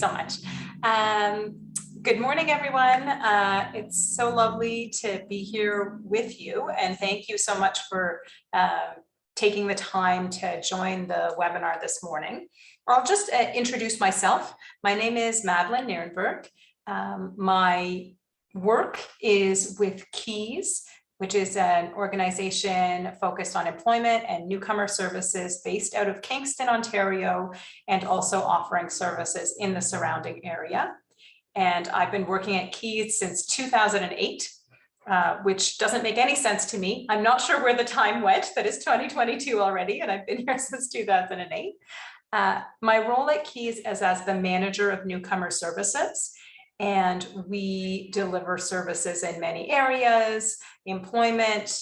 So much. Good morning, everyone. It's so lovely to be here with you, and thank you so much for taking the time to join the webinar this morning. I'll just introduce myself. My name is Madeline Nierenberg. My work is with KEYS, which is an organization focused on employment and newcomer services based out of Kingston, Ontario, and also offering services in the surrounding area. And I've been working at KEYS since 2008, which doesn't make any sense to me. I'm not sure where the time went. That is 2022 already, and I've been here since 2008. My role at KEYS is as the manager of newcomer services. And we deliver services in many areas: employment,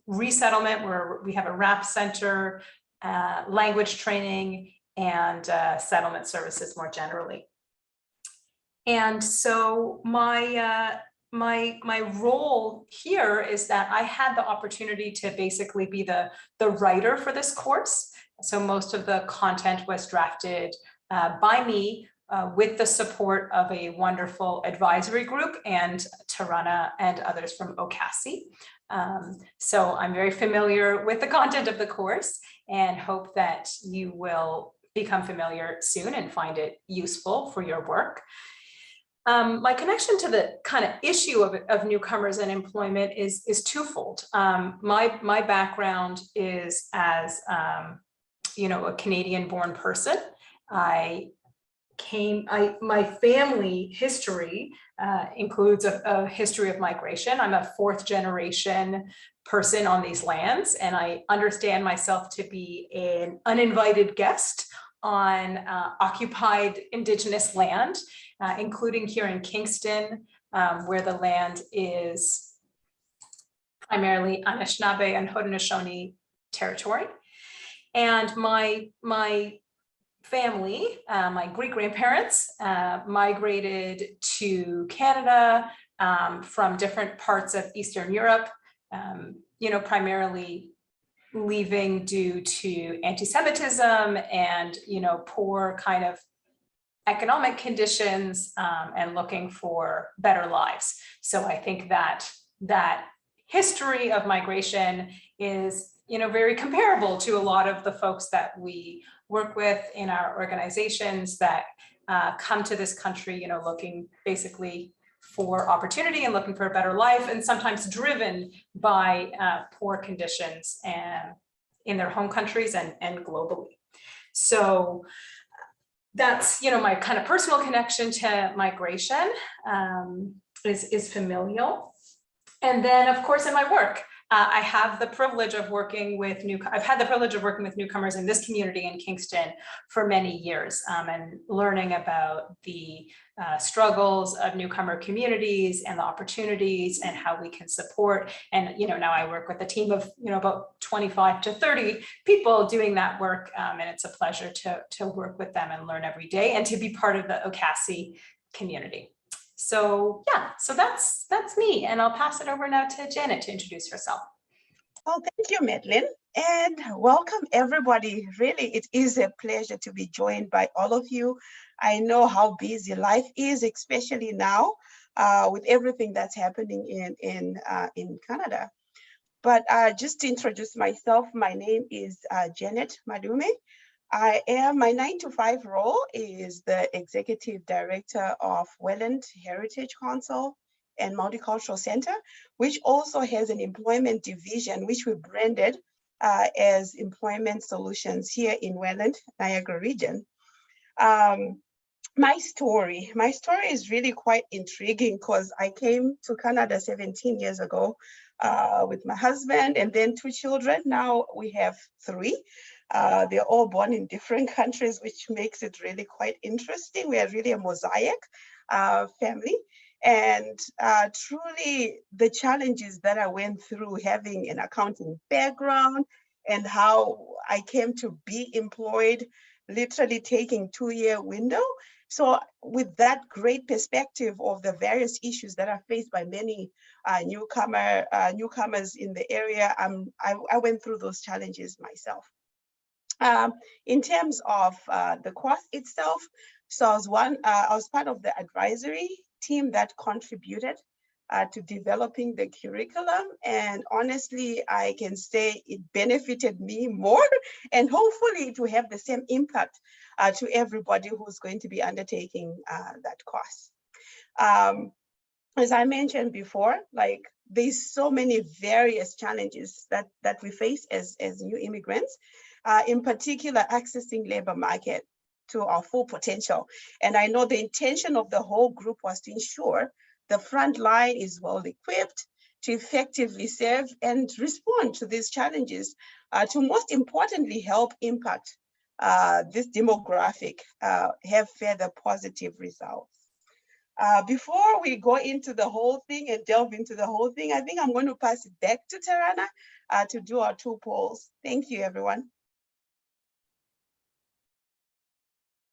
resettlement, where we have a RAP center, language training, and settlement services more generally. And so my role here is that I had the opportunity to basically be the writer for this course. So most of the content was drafted by me, with the support of a wonderful advisory group and Tarana and others from OCASI. So I'm very familiar with the content of the course and hope that you will become familiar soon and find it useful for your work. My connection to the kind of issue of newcomers and employment is twofold. My background is as a Canadian-born person. My family history includes a history of migration. I'm a fourth generation person on these lands, and I understand myself to be an uninvited guest on occupied Indigenous land, including here in Kingston, where the land is primarily Anishinaabe and Haudenosaunee territory. And my family, my great-grandparents migrated to Canada from different parts of Eastern Europe, primarily leaving due to anti-Semitism and, poor kind of economic conditions, and looking for better lives. So I think that history of migration is, very comparable to a lot of the folks that we work with in our organizations that come to this country, looking basically for opportunity and looking for a better life, and sometimes driven by poor conditions and in their home countries and globally. So that's, my kind of personal connection to migration is familial. And then, of course, in my work, I have the privilege of working with newcomers in this community in Kingston for many years, and learning about the struggles of newcomer communities and the opportunities and how we can support. And now I work with a team of about 25 to 30 people doing that work, and it's a pleasure to work with them and learn every day and to be part of the OCASI community. So yeah, so that's me, and I'll pass it over now to Janet to introduce herself. Oh, thank you, Madeline, and welcome everybody. Really, it is a pleasure to be joined by all of you. I know how busy life is, especially now with everything that's happening in Canada. But just to introduce myself, my name is Janet Madume. My 9-to-5 role is the Executive Director of Welland Heritage Council and Multicultural Center, which also has an employment division, which we branded as Employment Solutions here in Welland, Niagara region. My story is really quite intriguing because I came to Canada 17 years ago with my husband and then 2 children. Now we have 3. They're all born in different countries, which makes it really quite interesting. We are really a mosaic family. And truly the challenges that I went through having an accounting background and how I came to be employed, literally taking 2-year window. So with that great perspective of the various issues that are faced by many newcomers in the area, I went through those challenges myself. In terms of the course itself, So I was part of the advisory team that contributed to developing the curriculum. And honestly, I can say it benefited me more, and hopefully it will have the same impact to everybody who's going to be undertaking that course. As I mentioned before, like there's so many various challenges that we face as new immigrants, in particular accessing labor market to our full potential. And I know the intention of the whole group was to ensure the front line is well equipped to effectively serve and respond to these challenges, to most importantly help impact this demographic, have further positive results. Before we go into the whole thing and delve into the whole thing, I think I'm going to pass it back to Tarana to do our 2 polls. Thank you, everyone.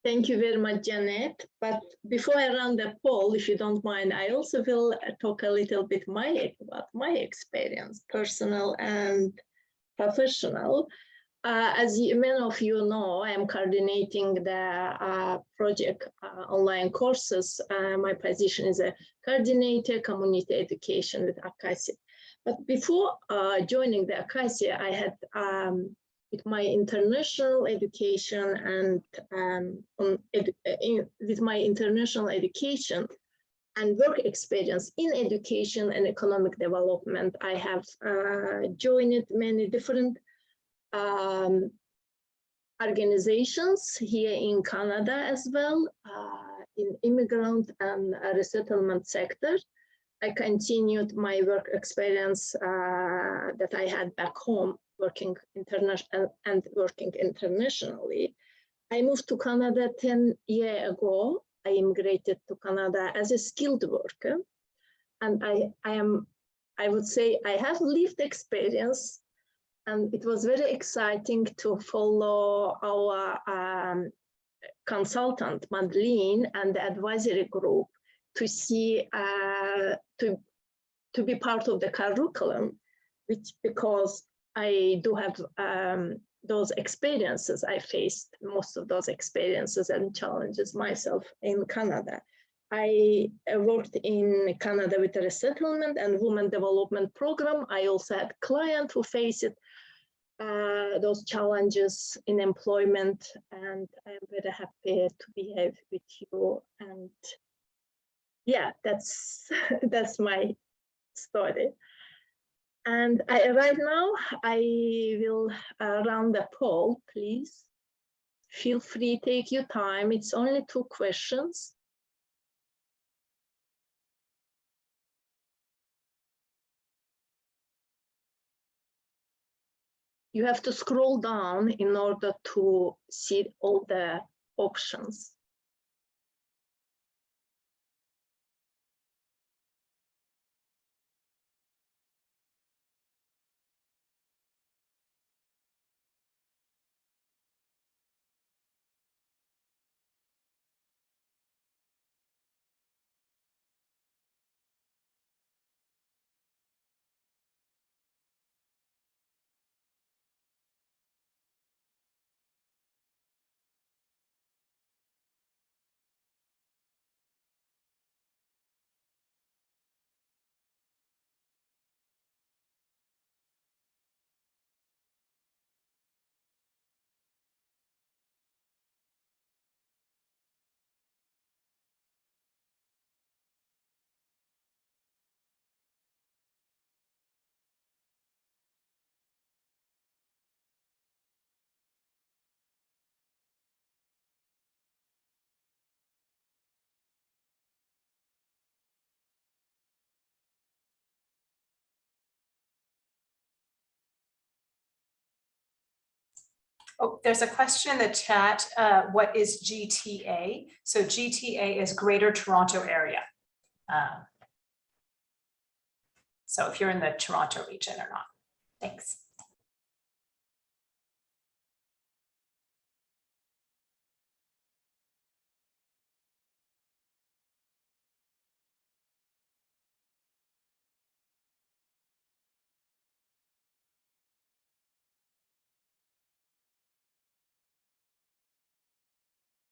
Thank you very much, Janet. But before I run the poll, if you don't mind, I also will talk a little bit about my experience, personal and professional. As many of you know, I am coordinating the project online courses. My position is a coordinator, community education with OCASI. But before joining the OCASI, I had with my international education and with my international education and work experience in education and economic development, I have joined many different organizations here in Canada as well, in immigrant and resettlement sector. I continued my work experience that I had back home, working international and working internationally. I moved to Canada 10 years ago. I immigrated to Canada as a skilled worker, and I would say I have lived experience. And it was very exciting to follow our consultant, Madeleine, and the advisory group to see, to be part of the curriculum, which because I do have those experiences, I faced most of those experiences and challenges myself in Canada. I worked in Canada with the resettlement and women development program. I also had clients who faced those challenges in employment, and I'm very happy to be here with you. And yeah, that's my story. And right now I will run the poll. Please feel free, take your time. It's only 2 questions. You have to scroll down in order to see all the options. Oh, there's a question in the chat. What is GTA? So GTA is Greater Toronto Area. So if you're in the Toronto region or not. Thanks.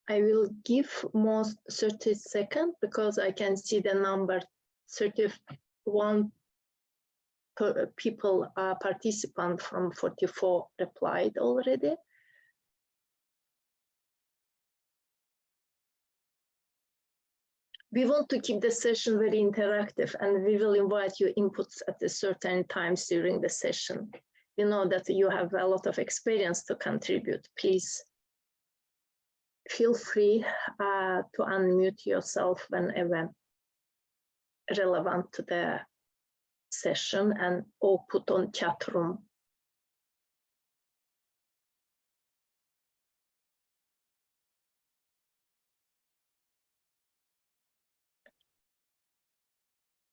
I will give most 30 seconds because I can see the number 31 people, participant from 44 replied already. We want to keep the session very interactive, and we will invite your inputs at a certain times during the session. You know that you have a lot of experience to contribute. Please feel free to unmute yourself whenever relevant to the session, and or put on chat room.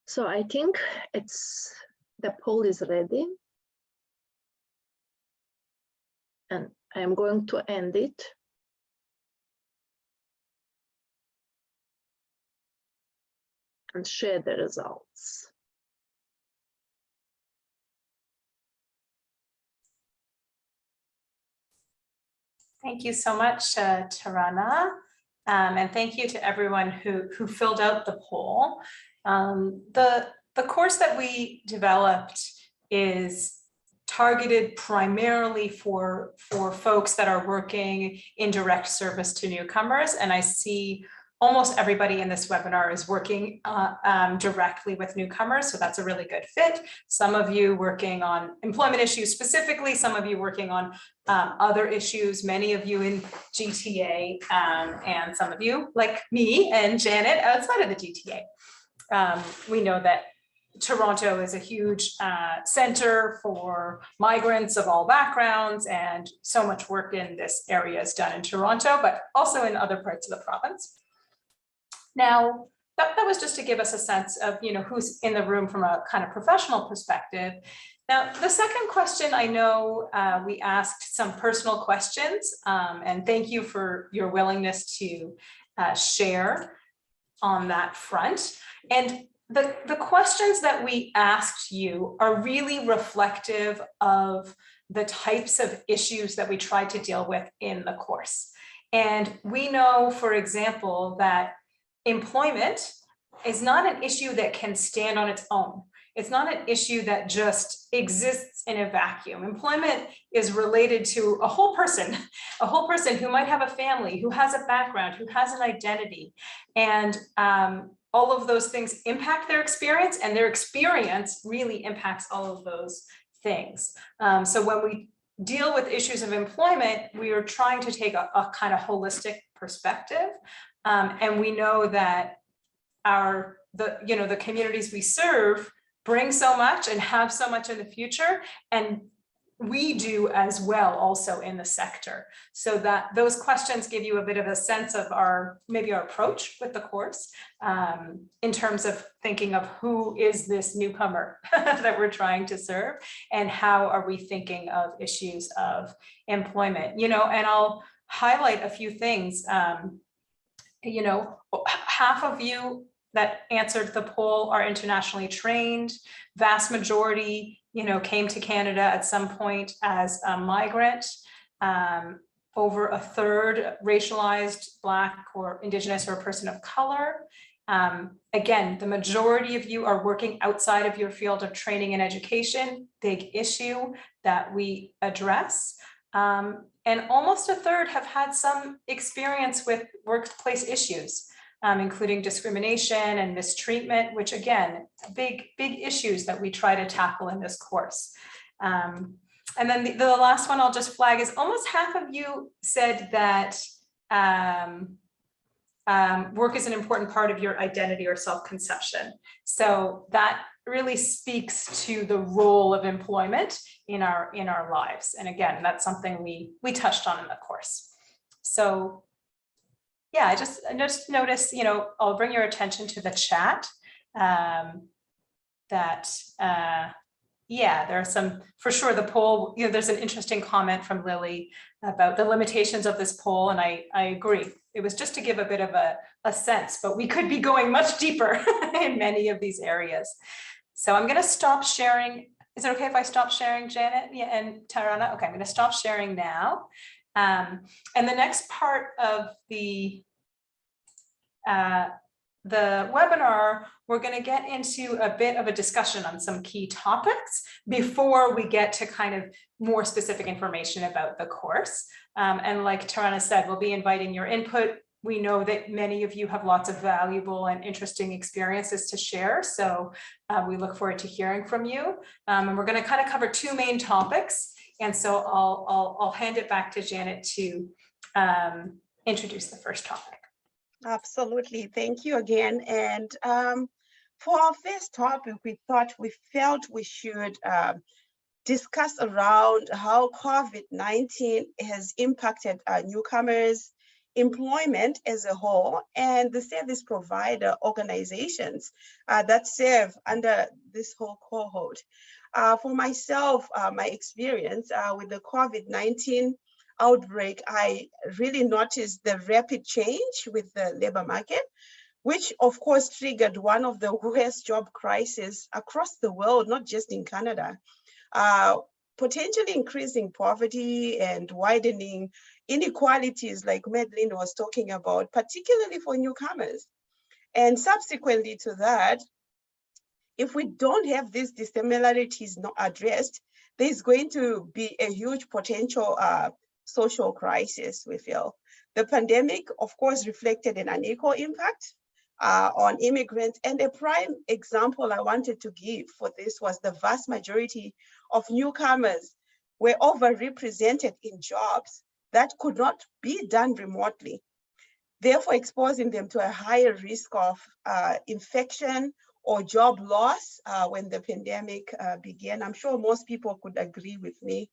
So I think the poll is ready, and I'm going to end it. And share the results. Thank you so much, Tarana. And thank you to everyone who filled out the poll. The course that we developed is targeted primarily for folks that are working in direct service to newcomers. And I see almost everybody in this webinar is working directly with newcomers, so that's a really good fit. Some of you working on employment issues specifically, some of you working on other issues, many of you in GTA, and some of you, like me and Janet, outside of the GTA. We know that Toronto is a huge center for migrants of all backgrounds, and so much work in this area is done in Toronto, but also in other parts of the province. Now, that was just to give us a sense of, who's in the room from a kind of professional perspective. Now, the second question, I know we asked some personal questions, and thank you for your willingness to share on that front. And the questions that we asked you are really reflective of the types of issues that we tried to deal with in the course. And we know, for example, that employment is not an issue that can stand on its own. It's not an issue that just exists in a vacuum. Employment is related to a whole person who might have a family, who has a background, who has an identity. And all of those things impact their experience, and their experience really impacts all of those things. So when we deal with issues of employment, we are trying to take a kind of holistic perspective. And we know that the communities we serve bring so much and have so much in the future, and we do as well also in the sector. So that those questions give you a bit of a sense of maybe our approach with the course, in terms of thinking of who is this newcomer that we're trying to serve, and how are we thinking of issues of employment. And I'll highlight a few things. Half of you that answered the poll are internationally trained. Vast majority, came to Canada at some point as a migrant. Over a third racialized, Black or Indigenous or a person of color. Again, the majority of you are working outside of your field of training and education, big issue that we address. And almost a third have had some experience with workplace issues, including discrimination and mistreatment, which again, big issues that we try to tackle in this course. And then the last one I'll just flag is almost half of you said that work is an important part of your identity or self-conception. So that really speaks to the role of employment in our lives. And again, that's something we touched on in the course. So yeah, I just noticed, I'll bring your attention to the chat, yeah, there are some, for sure, the poll, there's an interesting comment from Lily about the limitations of this poll, and I agree. It was just to give a bit of a sense, but we could be going much deeper in many of these areas. So I'm going to stop sharing. Is it okay if I stop sharing, Janet and Tarana? Okay, I'm going to stop sharing now. And the next part of the webinar, we're going to get into a bit of a discussion on some key topics before we get to kind of more specific information about the course. And like Tarana said, we'll be inviting your input. We know that many of you have lots of valuable and interesting experiences to share. So we look forward to hearing from you. And we're going to kind of cover two main topics. And so I'll hand it back to Janet to introduce the first topic. Absolutely. Thank you again. And for our first topic, we felt we should discuss around how COVID-19 has impacted newcomers, employment as a whole, and the service provider organizations that serve under this whole cohort. For myself, my experience with the COVID-19 outbreak, I really noticed the rapid change with the labor market, which of course triggered one of the worst job crises across the world, not just in Canada, potentially increasing poverty and widening inequalities like Madeline was talking about, particularly for newcomers. And subsequently to that, if we don't have these dissimilarities not addressed, there's going to be a huge potential social crisis, we feel. The pandemic, of course, reflected an unequal impact on immigrants. And a prime example I wanted to give for this was the vast majority of newcomers were overrepresented in jobs that could not be done remotely, therefore exposing them to a higher risk of infection or job loss when the pandemic began. I'm sure most people could agree with me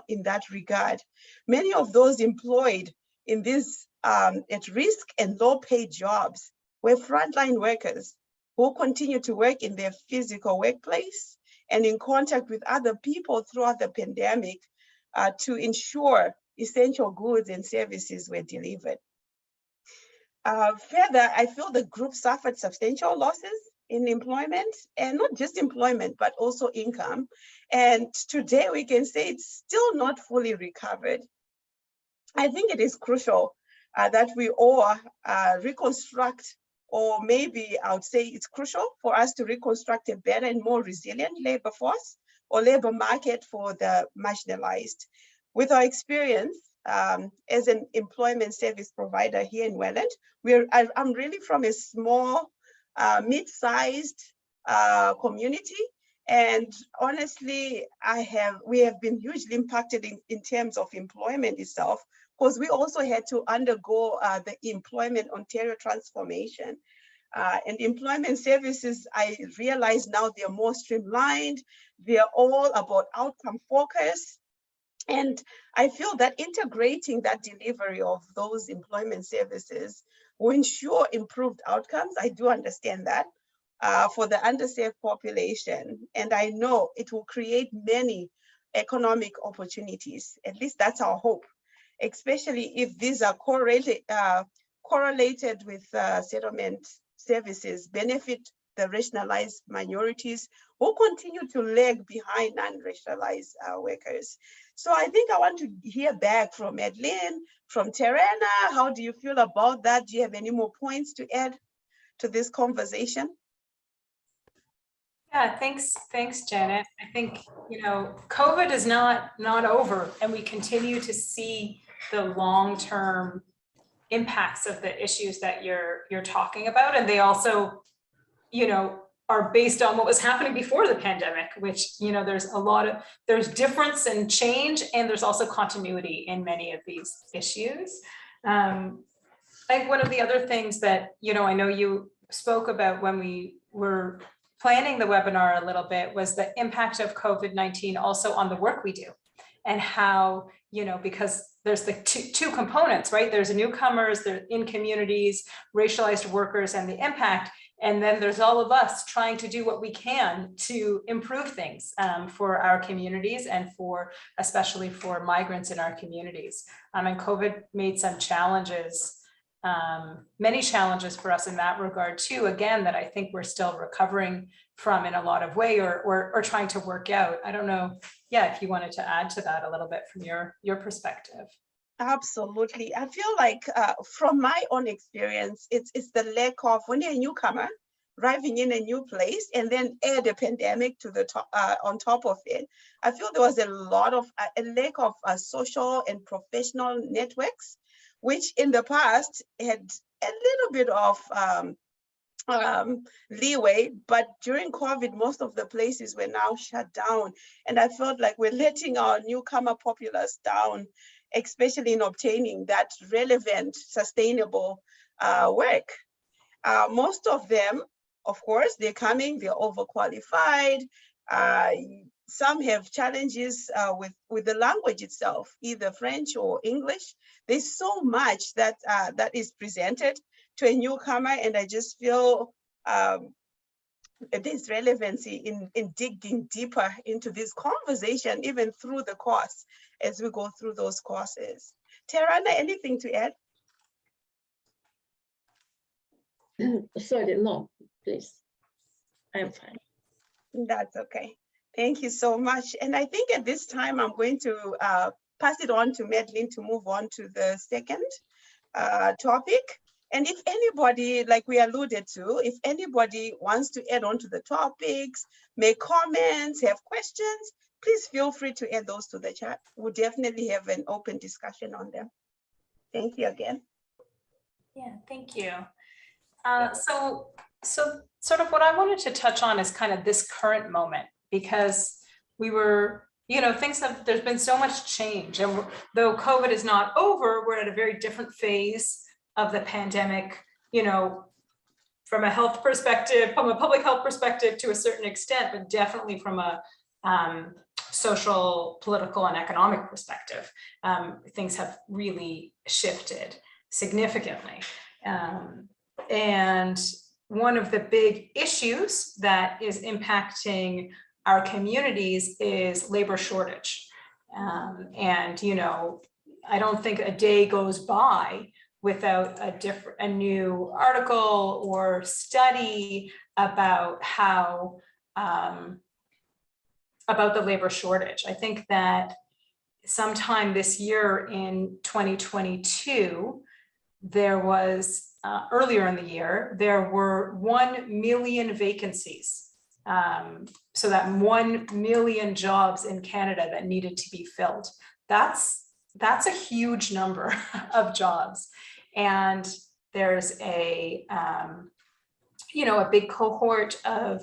in that regard. Many of those employed in these at risk and low paid jobs were frontline workers who continue to work in their physical workplace and in contact with other people throughout the pandemic to ensure essential goods and services were delivered. Further, I feel the group suffered substantial losses in employment, and not just employment, but also income. And today we can say it's still not fully recovered. I think it is crucial that we all reconstruct, or maybe I would say it's crucial for us to reconstruct a better and more resilient labor force or labor market for the marginalized. With our experience as an employment service provider here in Welland, I'm really from a small, mid-sized community. And honestly, we have been hugely impacted in terms of employment itself, because we also had to undergo the Employment Ontario transformation. And employment services, I realize now they're more streamlined. They're all about outcome focus. And I feel that integrating that delivery of those employment services will ensure improved outcomes. I do understand that for the underserved population. And I know it will create many economic opportunities. At least that's our hope, especially if these are correlated with settlement services, benefit the racialized minorities who continue to lag behind non-racialized workers. So I think I want to hear back from Madeline, from Tarana. How do you feel about that? Do you have any more points to add to this conversation? Yeah, thanks, Janet. I think, COVID is not over, and we continue to see the long-term impacts of the issues that you're talking about, and they also, are based on what was happening before the pandemic, which, there's difference and change, and there's also continuity in many of these issues. I think one of the other things that, I know you spoke about when we were planning the webinar a little bit was the impact of COVID-19 also on the work we do, and how, because there's the two components, right? There's the newcomers, they're in communities, racialized workers, and the impact. And then there's all of us trying to do what we can to improve things for our communities, and especially for migrants in our communities. And COVID made some challenges, many challenges for us in that regard too, again, that I think we're still recovering from in a lot of way, or trying to work out. I don't know, if you wanted to add to that a little bit from your perspective. Absolutely. I feel like from my own experience, it's the lack of, when you're a newcomer, arriving in a new place and then add a pandemic to the top, on top of it. I feel there was a lot of a lack of social and professional networks, which in the past had a little bit of leeway, but during COVID, most of the places were now shut down. And I felt like we're letting our newcomer populace down, especially in obtaining that relevant, sustainable work. Most of them, of course, they're coming, they're overqualified. Some have challenges with the language itself, either French or English. There's so much that that is presented to a newcomer, and I just feel there's relevancy in digging deeper into this conversation, even through the course, as we go through those courses. Terana, anything to add? Sorry, no, please. I'm fine. That's okay. Thank you so much. And I think at this time, I'm going to pass it on to Madeline to move on to the second topic. And if anybody, like we alluded to, if anybody wants to add on to the topics, make comments, have questions, please feel free to add those to the chat. We'll definitely have an open discussion on them. Thank you again. Yeah, thank you. So sort of what I wanted to touch on is kind of this current moment, because we were, you know, there's been so much change, and though COVID is not over, we're at a very different phase of the pandemic, you know, from a health perspective, from a public health perspective to a certain extent, but definitely from a social, political, and economic perspective. Things have really shifted significantly. And one of the big issues that is impacting our communities is labor shortage. And, you know, I don't think a day goes by without a new article or study about how, about the labor shortage. I think that sometime this year in 2022, there was, earlier in the year, there were 1 million vacancies. So that 1 million jobs in Canada that needed to be filled. That's a huge number of jobs. And there's a, you know, a big cohort of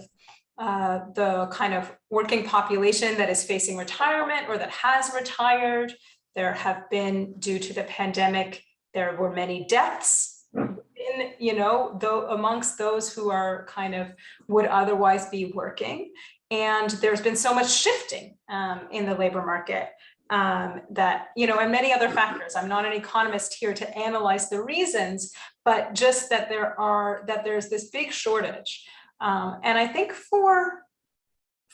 the kind of working population that is facing retirement or that has retired. There have been, due to the pandemic, there were many deaths in, you know, though amongst those who are kind of would otherwise be working. And there's been so much shifting in the labor market that, you know, and many other factors. I'm not an economist here to analyze the reasons, but just that there's this big shortage. And I think for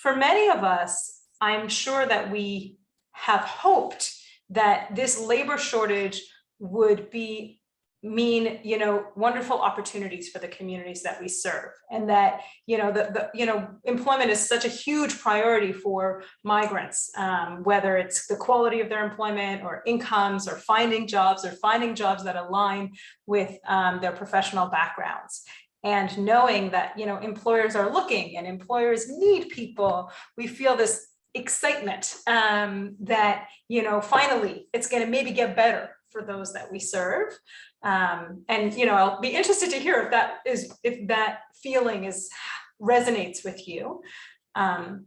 many of us, I'm sure that we have hoped that this labor shortage would mean, you know, wonderful opportunities for the communities that we serve, and that, you know, you know, employment is such a huge priority for migrants, whether it's the quality of their employment or incomes or finding jobs that align with their professional backgrounds. And knowing that, you know, employers are looking and employers need people, we feel this excitement that, you know, finally it's going to maybe get better for those that we serve. And, you know, I'll be interested to hear if that feeling resonates with you. And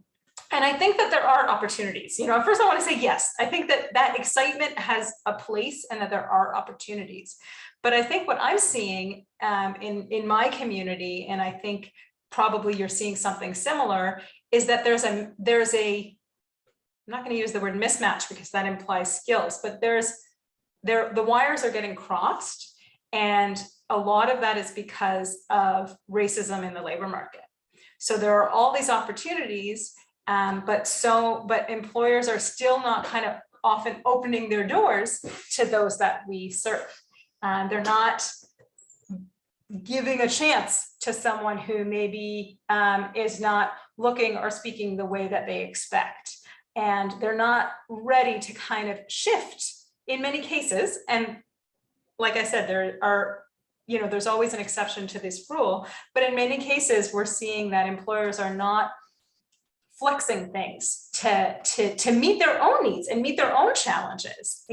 I think that there are opportunities. You know, first I want to say, yes, I think that excitement has a place and that there are opportunities. But I think what I'm seeing in my community, and I think probably you're seeing something similar, is that there's a, I'm not going to use the word mismatch because that implies skills, but the wires are getting crossed, and a lot of that is because of racism in the labor market. So there are all these opportunities, but employers are still not kind of often opening their doors to those that we serve. They're not giving a chance to someone who maybe is not looking or speaking the way that they expect. And they're not ready to kind of shift in many cases, and like I said, there are, there's always an exception to this rule, but in many cases, we're seeing that employers are not flexing things to meet their own needs and meet their own challenges,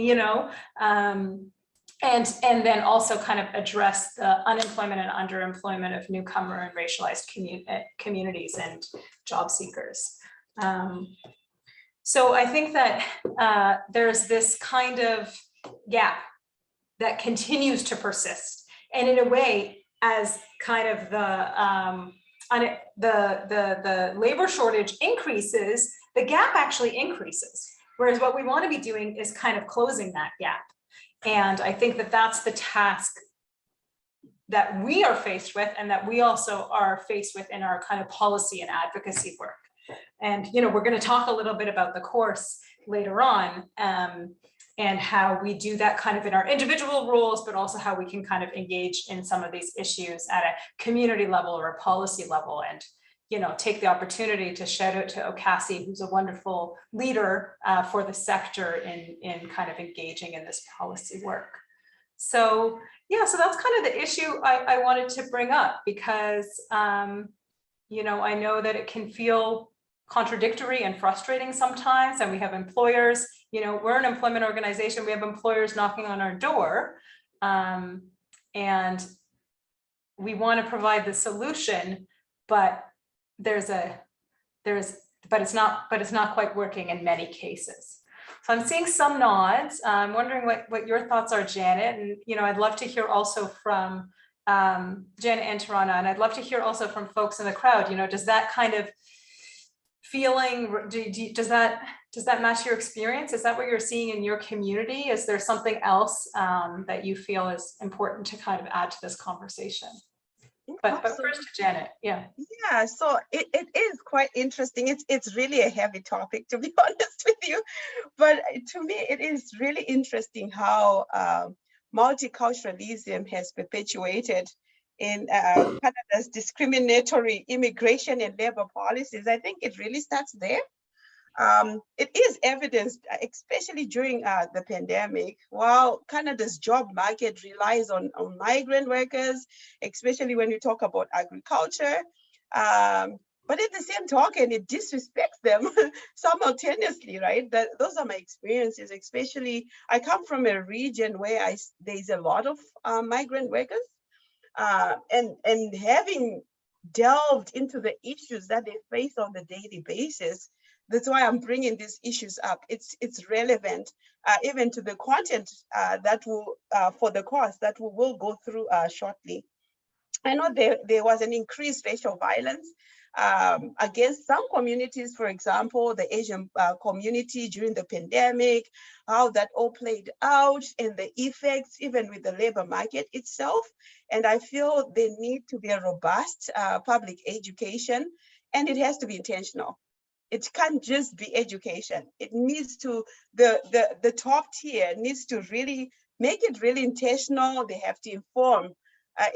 and then also kind of address the unemployment and underemployment of newcomer and racialized communities and job seekers. So I think that there's this kind of gap that continues to persist, and in a way, as kind of the labor shortage increases, the gap actually increases. Whereas what we want to be doing is kind of closing that gap. And I think that that's the task that we are faced with, and that we also are faced with in our kind of policy and advocacy work. And, we're going to talk a little bit about the course later on, and how we do that kind of in our individual roles, but also how we can kind of engage in some of these issues at a community level or a policy level, and take the opportunity to shout out to OCASI, who's a wonderful leader for the sector in kind of engaging in this policy work. So yeah, so that's kind of the issue I wanted to bring up, because I know that it can feel contradictory and frustrating sometimes, and we have employers, we're an employment organization, we have employers knocking on our door, and we want to provide the solution, but it's not quite working in many cases. So I'm seeing some nods. I'm wondering what your thoughts are, Janet, and I'd love to hear also from Janet and Tarana, and I'd love to hear also from folks in the crowd. Does that kind of feeling, does that match your experience? Is that what you're seeing in your community? Is there something else that you feel is important to kind of add to this conversation? But first to Janet, yeah. Yeah, so it is quite interesting. It's really a heavy topic, to be honest with you. But to me, it is really interesting how multiculturalism has perpetuated in Canada's discriminatory immigration and labor policies. I think it really starts there. It is evidenced, especially during the pandemic, while Canada's job market relies on migrant workers, especially when you talk about agriculture. But at the same token, it disrespects them simultaneously, right? Those are my experiences, especially I come from a region where there's a lot of migrant workers. And having delved into the issues that they face on a daily basis, that's why I'm bringing these issues up. It's relevant even to the content that will for the course that we will go through shortly. I know there was an increased racial violence against some communities, for example, the Asian community during the pandemic, how that all played out, and the effects even with the labor market itself. And I feel there need to be a robust public education, and it has to be intentional. It can't just be education. It needs to, the top tier needs to really make it really intentional. They have to inform,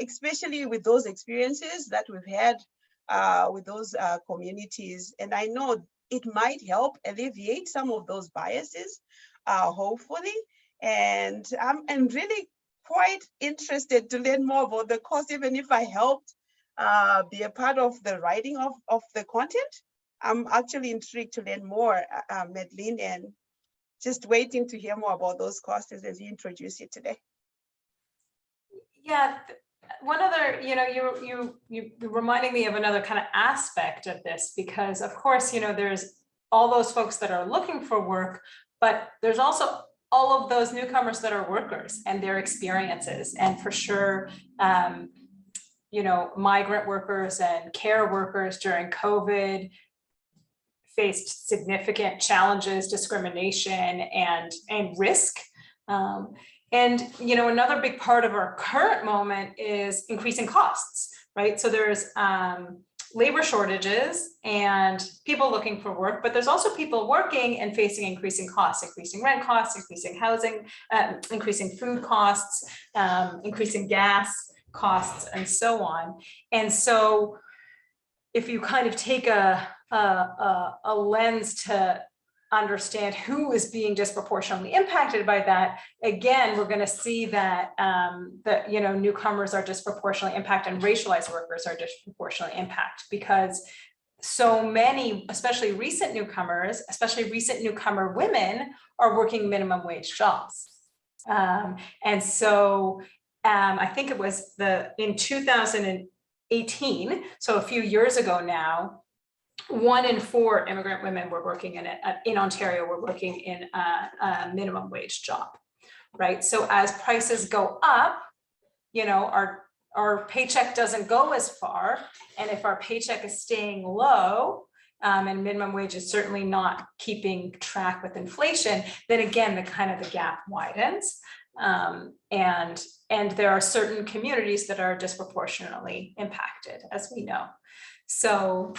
especially with those experiences that we've had with those communities. And I know it might help alleviate some of those biases, hopefully. And I'm really quite interested to learn more about the course, even if I helped be a part of the writing of the content. I'm actually intrigued to learn more, Madeline, and just waiting to hear more about those courses as you introduce it today. Yeah, one other, you're reminding me of another kind of aspect of this, because of course, there's all those folks that are looking for work, but there's also all of those newcomers that are workers and their experiences. And for sure, migrant workers and care workers during COVID faced significant challenges, discrimination, and risk. And another big part of our current moment is increasing costs, right? So there's labor shortages and people looking for work, but there's also people working and facing increasing costs, increasing rent costs, increasing housing, increasing food costs, increasing gas costs, and so on. And so if you kind of take a lens to understand who is being disproportionately impacted by that, again, we're going to see that newcomers are disproportionately impacted and racialized workers are disproportionately impacted, because so many, especially recent newcomers, especially recent newcomer women, are working minimum wage jobs. And so I think it was in 2018, so a few years ago now, 1 in 4 immigrant women were working in Ontario were working in a minimum wage job, right? So as prices go up, our paycheck doesn't go as far, and if our paycheck is staying low, and minimum wage is certainly not keeping track with inflation, then again, the gap widens, and there are certain communities that are disproportionately impacted, as we know. So,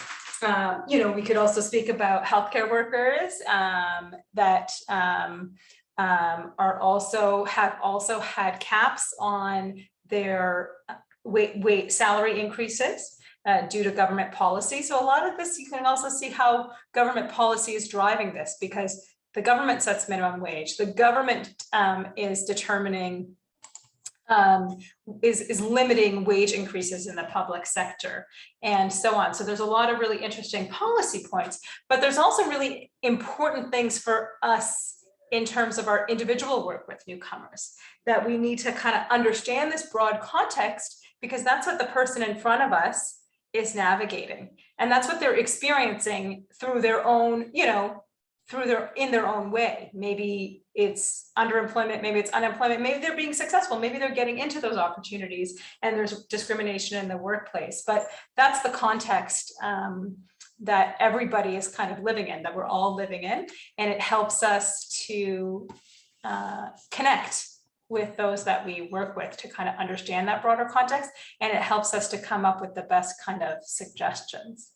we could also speak about healthcare workers that have also had caps on their salary increases due to government policy. So a lot of this, you can also see how government policy is driving this, because the government sets minimum wage. The government is determining is limiting wage increases in the public sector, and so on. So there's a lot of really interesting policy points, but there's also really important things for us in terms of our individual work with newcomers, that we need to kind of understand this broad context, because that's what the person in front of us is navigating, and that's what they're experiencing through their own, in their own way. Maybe it's underemployment, maybe it's unemployment, maybe they're being successful, maybe they're getting into those opportunities and there's discrimination in the workplace. But that's the context that everybody is kind of living in, that we're all living in, and it helps us to connect with those that we work with to kind of understand that broader context, and it helps us to come up with the best kind of suggestions.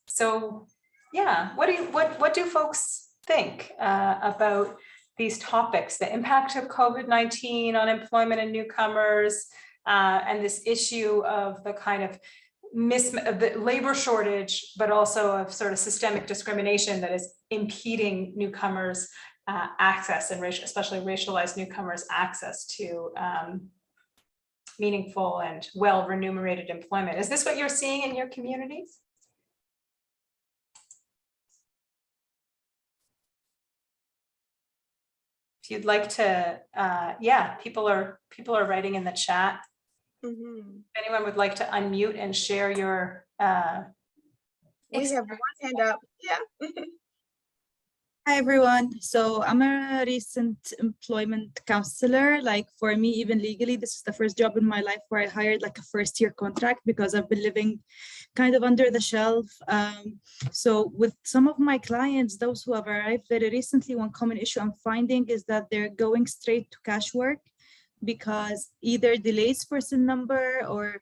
So yeah, what do folks think about these topics, the impact of COVID-19 on employment and newcomers, and this issue of the kind of the labor shortage, but also of sort of systemic discrimination that is impeding newcomers access, and especially racialized newcomers access to meaningful and well remunerated employment. Is this what you're seeing in your communities? If you'd like to, people are writing in the chat. Mm-hmm. If anyone would like to unmute and share your we have one hand up. Yeah. Hi everyone. So I'm a recent employment counselor. Like for me, even legally, this is the first job in my life where I hired like a first-year contract, because I've been living kind of under the shelf. So with some of my clients, those who have arrived very recently, one common issue I'm finding is that they're going straight to cash work, because either delays for SIN number or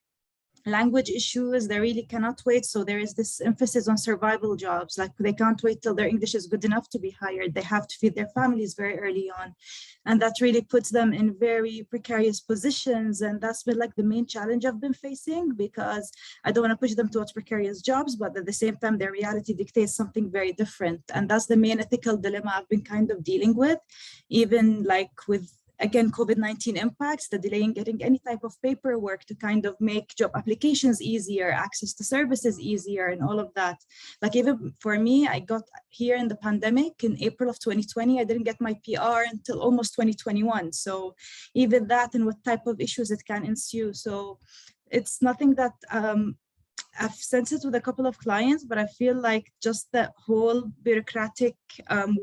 language issues, they really cannot wait. So there is this emphasis on survival jobs, like they can't wait till their English is good enough to be hired. They have to feed their families very early on, and that really puts them in very precarious positions. And that's been like the main challenge I've been facing, because I don't want to push them towards precarious jobs, but at the same time their reality dictates something very different. And that's the main ethical dilemma I've been kind of dealing with, even like with, again, COVID-19 impacts, the delay in getting any type of paperwork to kind of make job applications easier, access to services easier, and all of that. Like even for me, I got here in the pandemic in April of 2020, I didn't get my PR until almost 2021. So even that, and what type of issues it can ensue. So it's nothing that I've sensed it with a couple of clients, but I feel like just the whole bureaucratic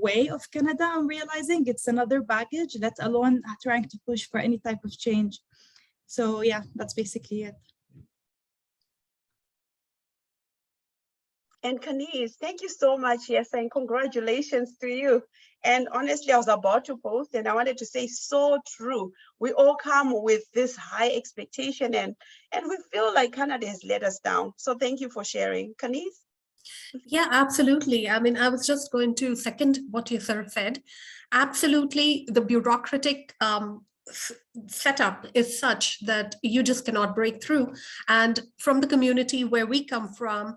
way of Canada, I'm realizing it's another baggage, let alone trying to push for any type of change. So yeah, that's basically it. And Kaniz, thank you so much. Yes, and congratulations to you. And honestly, I was about to post and I wanted to say, so true. We all come with this high expectation and we feel like Canada has let us down. So thank you for sharing. Kaniz? Yeah, absolutely. I mean, I was just going to second what you said. Absolutely, the bureaucratic setup is such that you just cannot break through. And from the community where we come from,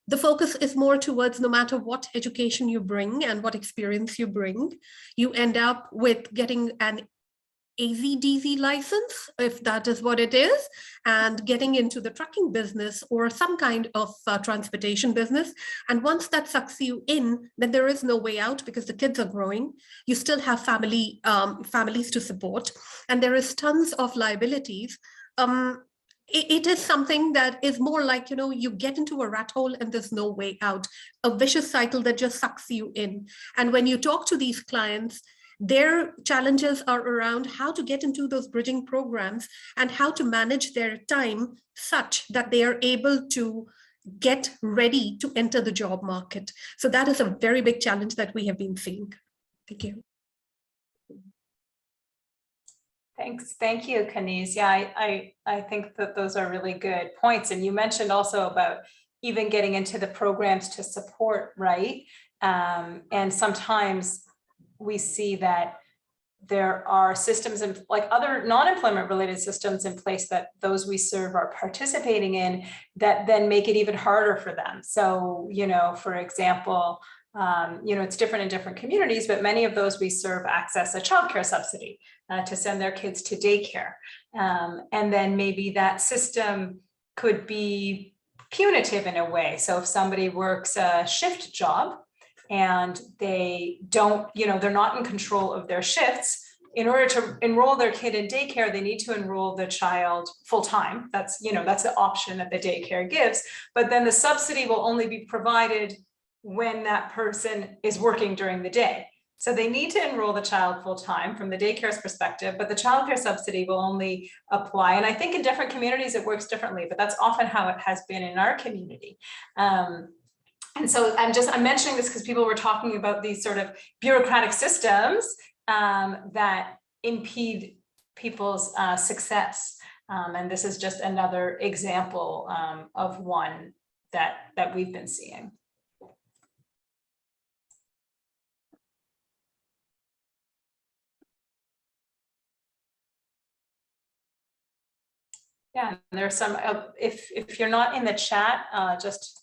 the focus is more towards no matter what education you bring and what experience you bring, you end up with getting an AZDZ license, if that is what it is, and getting into the trucking business or some kind of transportation business. And once that sucks you in, then there is no way out because the kids are growing. You still have families to support, and there is tons of liabilities. It is something that is more like, you know, you get into a rat hole and there's no way out, a vicious cycle that just sucks you in. And when you talk to these clients, their challenges are around how to get into those bridging programs and how to manage their time such that they are able to get ready to enter the job market. So that is a very big challenge that we have been seeing. Thank you. Thanks. Thank you, Kaniz. Yeah, I think that those are really good points. And you mentioned also about even getting into the programs to support, right? And sometimes we see that there are systems in, like other non-employment related systems in place that those we serve are participating in that then make it even harder for them. So, you know, for example, you know, it's different in different communities, but many of those we serve access a childcare subsidy to send their kids to daycare. And then maybe that system could be punitive in a way. So if somebody works a shift job and they don't, you know, they're not in control of their shifts, in order to enroll their kid in daycare, they need to enroll the child full-time. That's, you know, that's the option that the daycare gives. But then the subsidy will only be provided when that person is working during the day. So they need to enroll the child full-time from the daycare's perspective, but the childcare subsidy will only apply. And I think in different communities it works differently, but that's often how it has been in our community. And so I'm mentioning this because people were talking about these sort of bureaucratic systems that impede people's success. And this is just another example of one that we've been seeing. Yeah, there's some, if you're not in the chat, just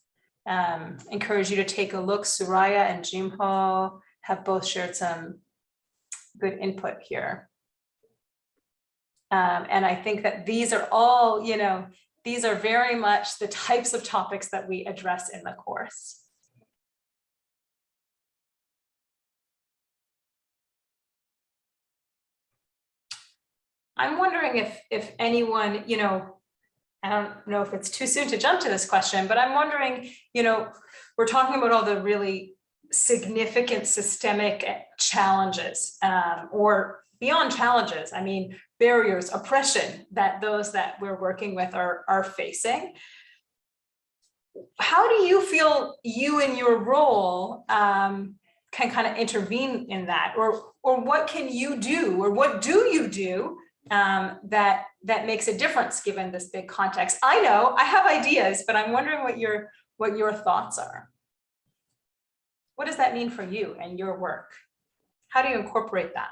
encourage you to take a look. Suraya and Jimho have both shared some good input here. And I think that these are all, you know, these are very much the types of topics that we address in the course. I'm wondering if anyone, you know, I don't know if it's too soon to jump to this question, but I'm wondering, you know, we're talking about all the really significant systemic challenges or beyond challenges. I mean, barriers, oppression that those that we're working with are facing. How do you feel you in your role can kind of intervene in that, or what can you do, or what do you do that makes a difference given this big context? I know I have ideas, but I'm wondering what your thoughts are. What does that mean for you and your work? How do you incorporate that?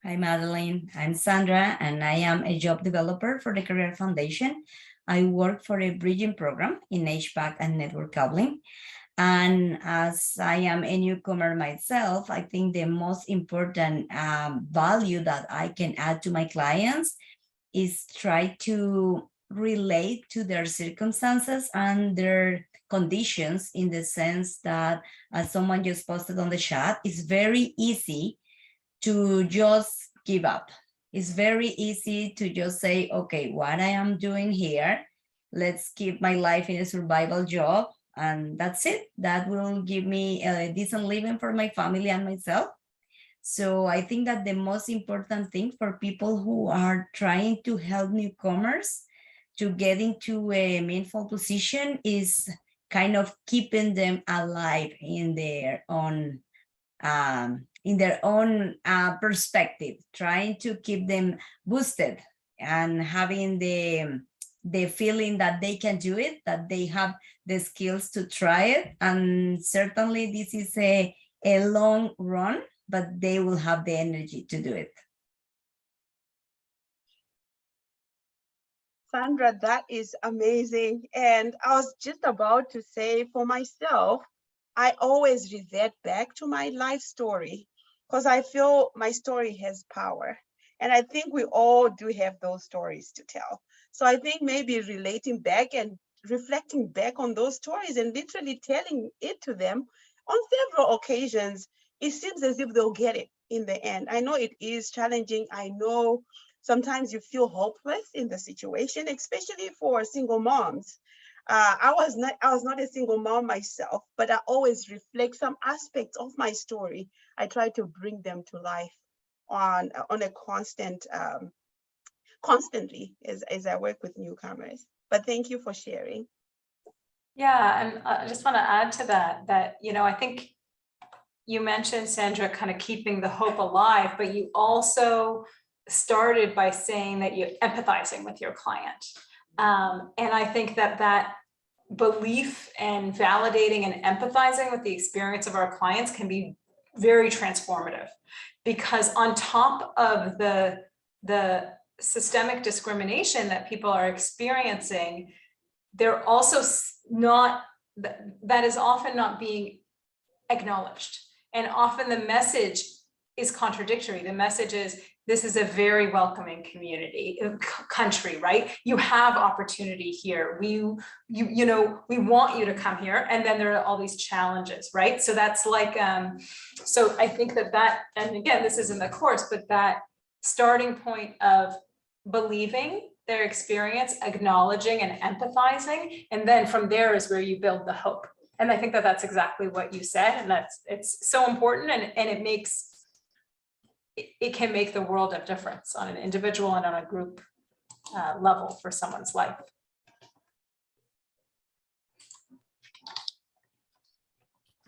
Hi, Madeline. I'm Sandra, and I am a job developer for the Career Foundation. I work for a bridging program in HVAC and network cabling. And as I am a newcomer myself, I think the most important value that I can add to my clients is try to relate to their circumstances and their conditions, in the sense that, as someone just posted on the chat, it's very easy to just give up. It's very easy to just say, okay, what I am doing here, let's keep my life in a survival job, and that's it. That will give me a decent living for my family and myself. So I think that the most important thing for people who are trying to help newcomers to get into a meaningful position is kind of keeping them alive in their own perspective, trying to keep them boosted and having the feeling that they can do it, that they have the skills to try it. And certainly this is a long run, but they will have the energy to do it. Sandra, that is amazing. And I was just about to say, for myself, I always revert back to my life story because I feel my story has power. And I think we all do have those stories to tell. So I think maybe relating back and reflecting back on those stories and literally telling it to them on several occasions, it seems as if they'll get it in the end. I know it is challenging. I know sometimes you feel hopeless in the situation, especially for single moms. I was not a single mom myself, but I always reflect some aspects of my story. I try to bring them to life on a constantly as I work with newcomers. But thank you for sharing. Yeah, and I just want to add to that, you know, I think you mentioned, Sandra, kind of keeping the hope alive, but you also started by saying that you're empathizing with your client. And I think that belief and validating and empathizing with the experience of our clients can be very transformative, because on top of the systemic discrimination that people are experiencing, they're also not, that is often not being acknowledged. And often the message is contradictory. The message is, this is a very welcoming community, country, right? You have opportunity here. You know, we want you to come here. And then there are all these challenges, right? So that's like, so I think that, and again, this is in the course, but that starting point of believing their experience, acknowledging and empathizing, and then from there is where you build the hope. And I think that that's exactly what you said, and it's so important, and it can make the world of difference on an individual and on a group level for someone's life.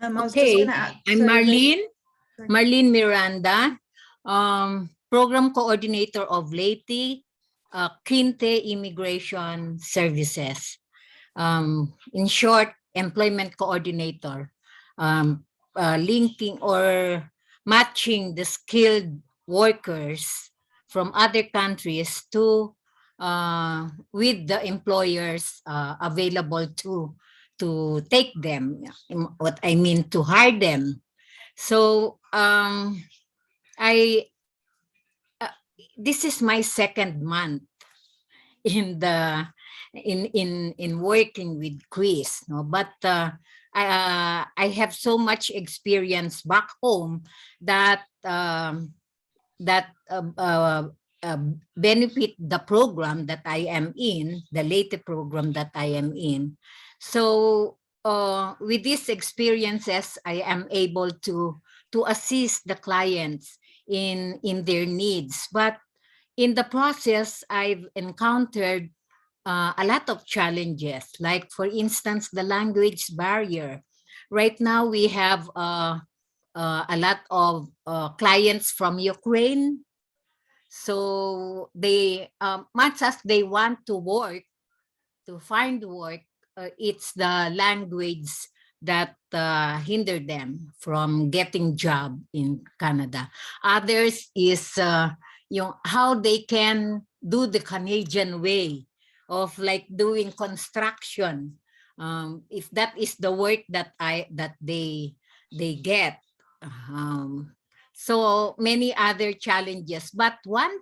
Okay, I'm Marlene, Marlene Miranda, Program Coordinator of LATI, Quinte Immigration Services. In short, Employment Coordinator, linking or matching the skilled workers from other countries to with the employers available to take them, what I mean to hire them. So this is my second month in the in working with quiz, no? But I have so much experience back home that benefit the program that I am in, the latest program that I am in. So with these experiences, I am able to assist the clients in their needs. But in the process, I've encountered a lot of challenges, like for instance, the language barrier. Right now, we have a lot of clients from Ukraine. So they, much as they want to work, to find work, it's the language that hinder them from getting job in Canada. Others is how they can do the Canadian way of like doing construction, if that is the work that they get. So many other challenges, but one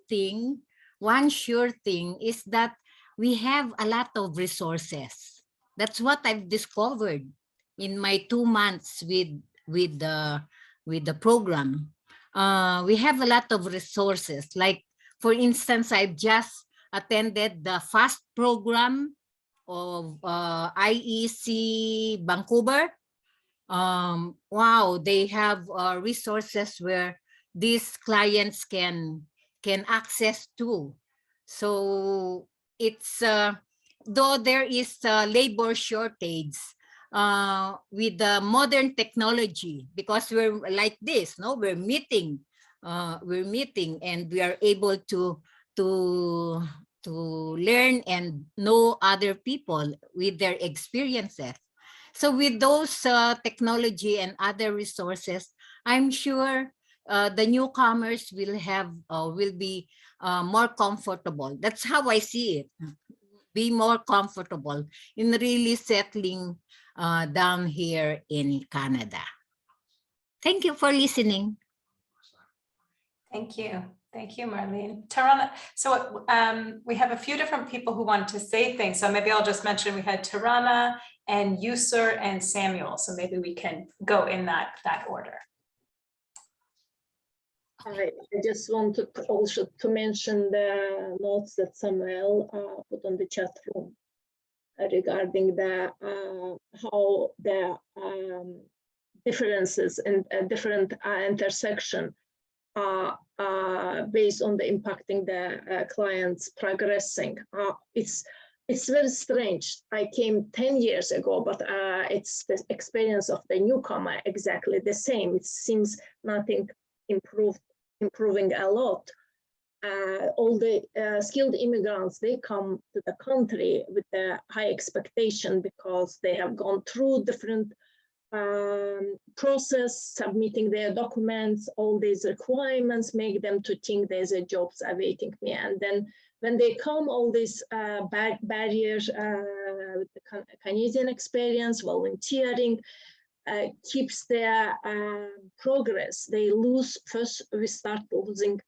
sure thing is that we have a lot of resources. That's what I've discovered in my 2 months with the program. We have a lot of resources. Like for instance, I've just attended the FAST program of IEC Vancouver. Wow, they have resources where these clients can access to. So it's though there is a labor shortage, with the modern technology, because we're like this, no, we're meeting and we are able to learn and know other people with their experiences. So with those technology and other resources, I'm sure the newcomers will be more comfortable. That's how I see it. be more comfortable in really settling down here in Canada. Thank you for listening. Thank you. Thank you, Marlene. Tarana, so we have a few different people who want to say things. So maybe I'll just mention we had Tarana and Yusur and Samuel. So maybe we can go in that order. I just wanted also to mention the notes that Samuel put on the chat room regarding the how the differences and different intersection are based on the impacting the clients progressing. It's very strange. I came 10 years ago, but it's the experience of the newcomer exactly the same. It seems nothing improving a lot. All the skilled immigrants, they come to the country with a high expectation because they have gone through different process, submitting their documents, all these requirements make them to think there's a jobs awaiting me. And then when they come, all these barriers with the Canadian experience, volunteering, keeps their progress. They lose, first we start losing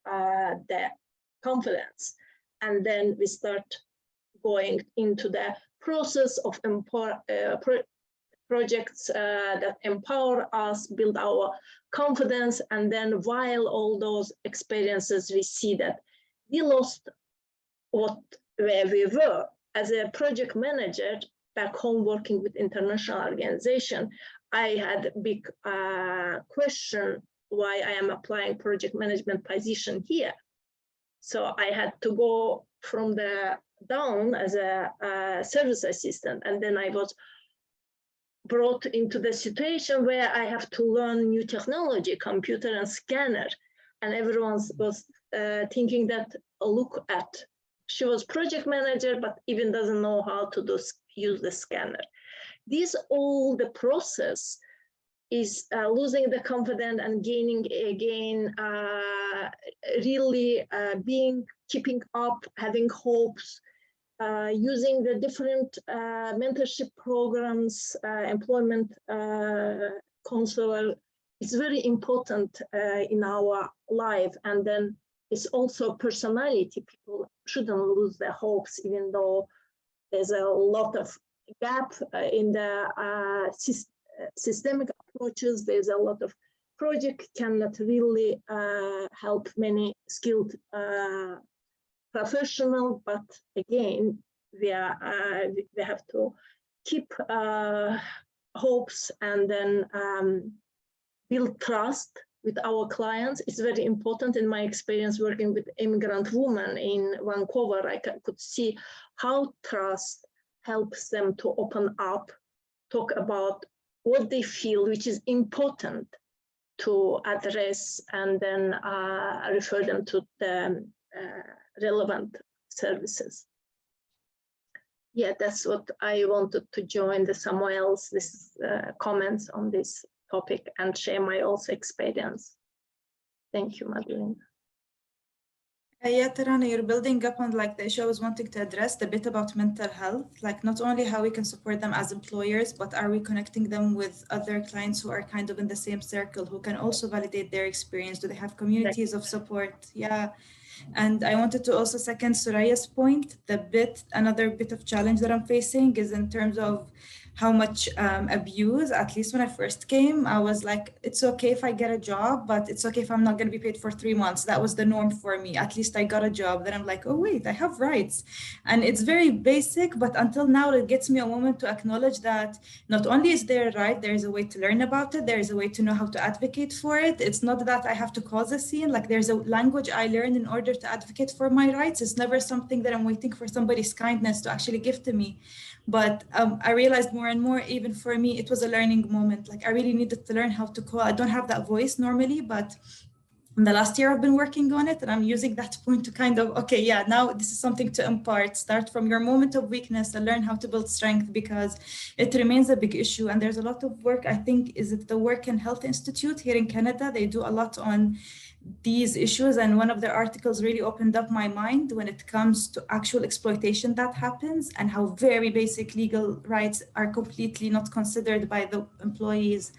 their confidence, and then we start going into the process of projects that empower us, build our confidence, and then while all those experiences, we see that we lost where we were. As a project manager back home working with international organization, I had a big question why I am applying project management position here. So I had to go from the down as a service assistant, and then I was brought into the situation where I have to learn new technology, computer and scanner, and everyone was thinking that, look at, she was project manager, but even doesn't know how to use the scanner. This all the process is losing the confidence and gaining again, really keeping up, having hopes, using the different mentorship programs, employment counselor. It's very important in our life. And then it's also personality. People shouldn't lose their hopes, even though there's a lot of gap in the systemic approaches. There's a lot of project cannot really help many skilled professional, but again, we have to keep hopes and then build trust with our clients. It's very important. In my experience working with immigrant women in Vancouver, I could see how trust helps them to open up, talk about what they feel, which is important to address, and then refer them to the relevant services. Yeah, that's what I wanted to join the Samuel's comments on this topic and share my also experience. Thank you, Madeleine. Yeah, Tarana, you're building up on like the issue I was wanting to address, the bit about mental health, like not only how we can support them as employers, but are we connecting them with other clients who are kind of in the same circle, who can also validate their experience? Do they have communities of support? Yeah. And I wanted to also second Soraya's point, another bit of challenge that I'm facing is in terms of how much abuse. At least when I first came, I was like, it's okay if I get a job, but it's okay if I'm not going to be paid for 3 months. That was the norm for me. At least I got a job. Then I'm like, oh wait, I have rights. And it's very basic, but until now it gets me a moment to acknowledge that not only is there a right, there is a way to learn about it. There is a way to know how to advocate for it. It's not that I have to cause a scene. Like there's a language I learned in order to advocate for my rights. It's never something that I'm waiting for somebody's kindness to actually give to me. But I realized more and more, even for me, it was a learning moment. Like I really needed to learn how to call. I don't have that voice normally, but in the last year I've been working on it, and I'm using that point to kind of, okay, yeah, now this is something to impart. Start from your moment of weakness and learn how to build strength, because it remains a big issue. And there's a lot of work, I think, is it the Work and Health Institute here in Canada? They do a lot on these issues, and one of their articles really opened up my mind when it comes to actual exploitation that happens and how very basic legal rights are completely not considered by the employees.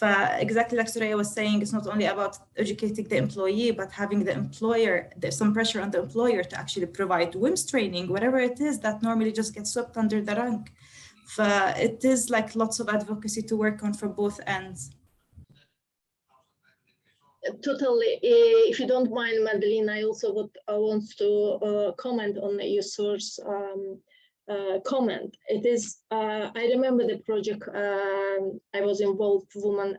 Exactly like Suraya was saying, it's not only about educating the employee, but having the employer, there's some pressure on the employer to actually provide WIMS training, whatever it is that normally just gets swept under the rug. It is like lots of advocacy to work on from both ends. Totally. If you don't mind, Madeline, I also want to comment on Yusur's comment. It is, I remember the project I was involved, woman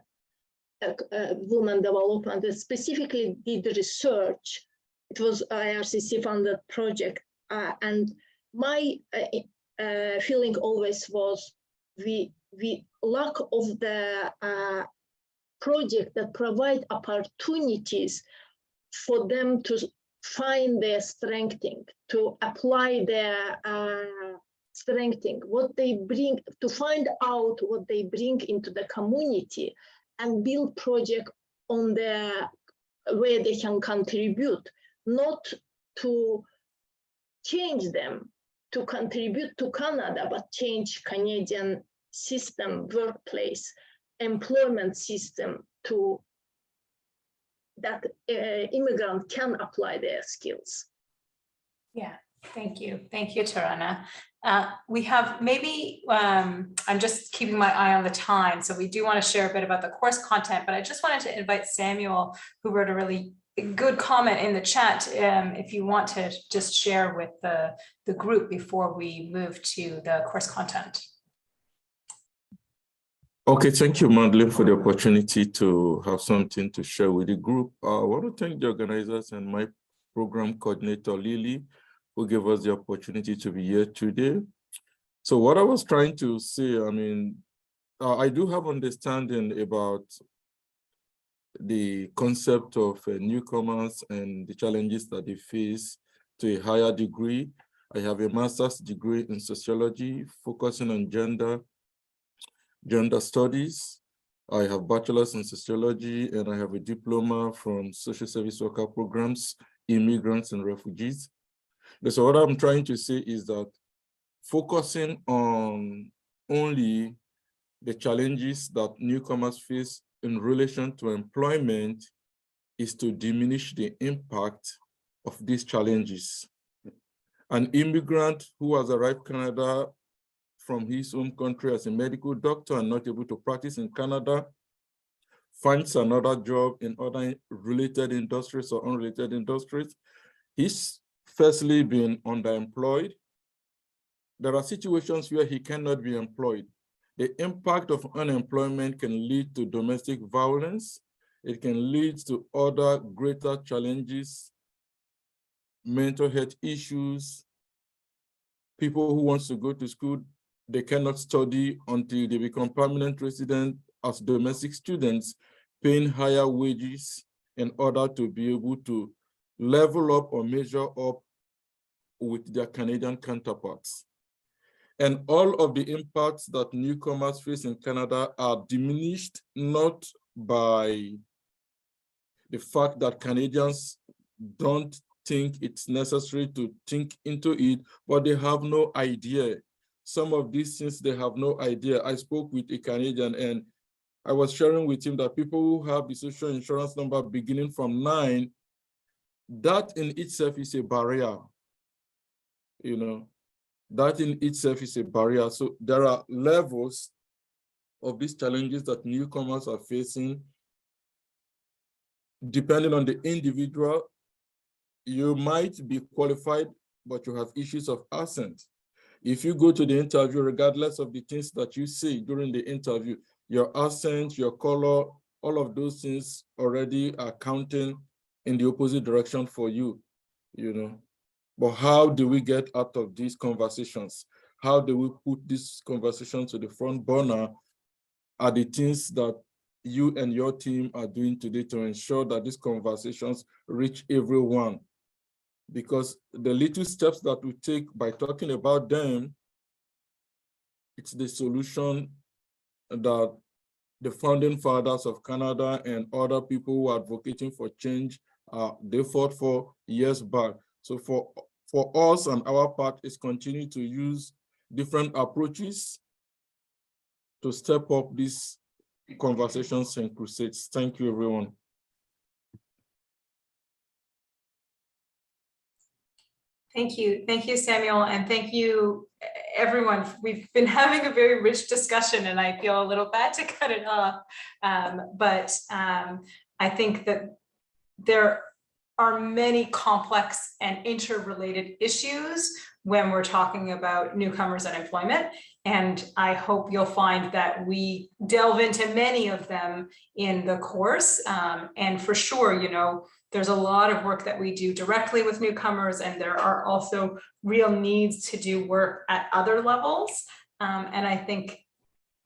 development, that specifically did research. It was IRCC funded project, and my feeling always was we lack of the project that provide opportunities for them to find their strengthening, to apply their strengthening, what they bring, to find out what they bring into the community and build project on their where they can contribute, not to change them, to contribute to Canada, but change Canadian system, workplace, employment system to that immigrant can apply their skills. Yeah, thank you. Thank you, Tarana. We have maybe, I'm just keeping my eye on the time, so we do want to share a bit about the course content, but I just wanted to invite Samuel, who wrote a really good comment in the chat, if you want to just share with the group before we move to the course content. Okay, thank you, Madeline, for the opportunity to have something to share with the group. I want to thank the organizers and my program coordinator, Lily, who gave us the opportunity to be here today. So what I was trying to say, I mean, I do have understanding about the concept of newcomers and the challenges that they face to a higher degree. I have a master's degree in sociology, focusing on gender studies. I have bachelor's in sociology, and I have a diploma from social service worker programs, immigrants and refugees. So what I'm trying to say is that focusing on only the challenges that newcomers face in relation to employment is to diminish the impact of these challenges. An immigrant who has arrived in Canada from his home country as a medical doctor and not able to practice in Canada, finds another job in other related industries or unrelated industries, he's firstly been underemployed. There are situations where he cannot be employed. The impact of unemployment can lead to domestic violence. It can lead to other greater challenges, mental health issues. People who want to go to school, they cannot study until they become permanent resident as domestic students, paying higher wages in order to be able to level up or measure up with their Canadian counterparts. And all of the impacts that newcomers face in Canada are diminished not by the fact that Canadians don't think it's necessary to think into it, but they have no idea. Some of these things, they have no idea. I spoke with a Canadian and I was sharing with him that people who have the social insurance number beginning from 9, that in itself is a barrier, you know, that in itself is a barrier. So there are levels of these challenges that newcomers are facing. Depending on the individual, you might be qualified, but you have issues of accent. If you go to the interview, regardless of the things that you say during the interview, your accent, your color, all of those things already are counting in the opposite direction for you, you know. But how do we get out of these conversations? How do we put this conversation to the front burner are the things that you and your team are doing today to ensure that these conversations reach everyone. Because the little steps that we take by talking about them, it's the solution that the founding fathers of Canada and other people who are advocating for change, they fought for years back. So for us and our part is continue to use different approaches to step up these conversations and crusades. Thank you, everyone. Thank you, Samuel, and thank you, everyone. We've been having a very rich discussion, and I feel a little bad to cut it off, but I think that there are many complex and interrelated issues when we're talking about newcomers and employment, and I hope you'll find that we delve into many of them in the course, and for sure, you know, there's a lot of work that we do directly with newcomers, and there are also real needs to do work at other levels. And I think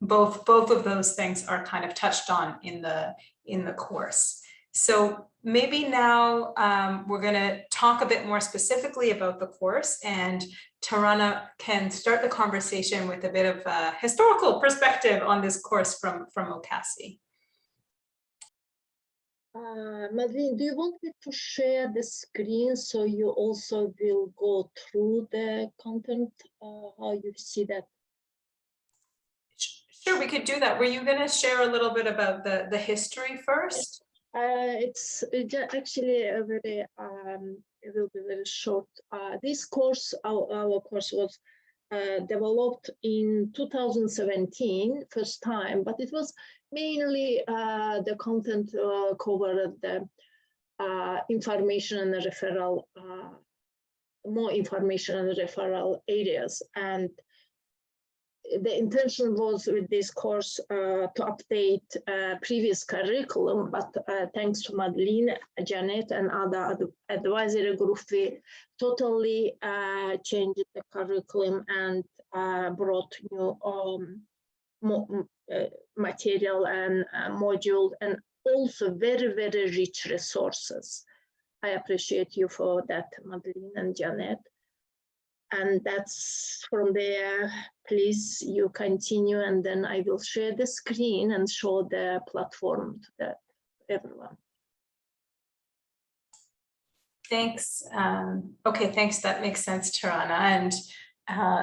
both of those things are kind of touched on in the course. So maybe now we're going to talk a bit more specifically about the course, and Tarana can start the conversation with a bit of a historical perspective on this course from OCASI. Madeline, do you want me to share the screen so you also will go through the content, how you see that? Sure, we could do that. Were you going to share a little bit about the history first? It's actually a very, it will be very short. This course, our course was developed in 2017, first time, but it was mainly the content covered the information and the referral, more information and referral areas. And the intention was with this course to update previous curriculum, but thanks to Madeline, Janet, and other advisory group, we totally changed the curriculum and brought new material and module, and also very, very rich resources. I appreciate you for that, Madeline and Janet. And that's from there, please, you continue, and then I will share the screen and show the platform to everyone. Thanks. Okay, thanks. That makes sense, Tarana. And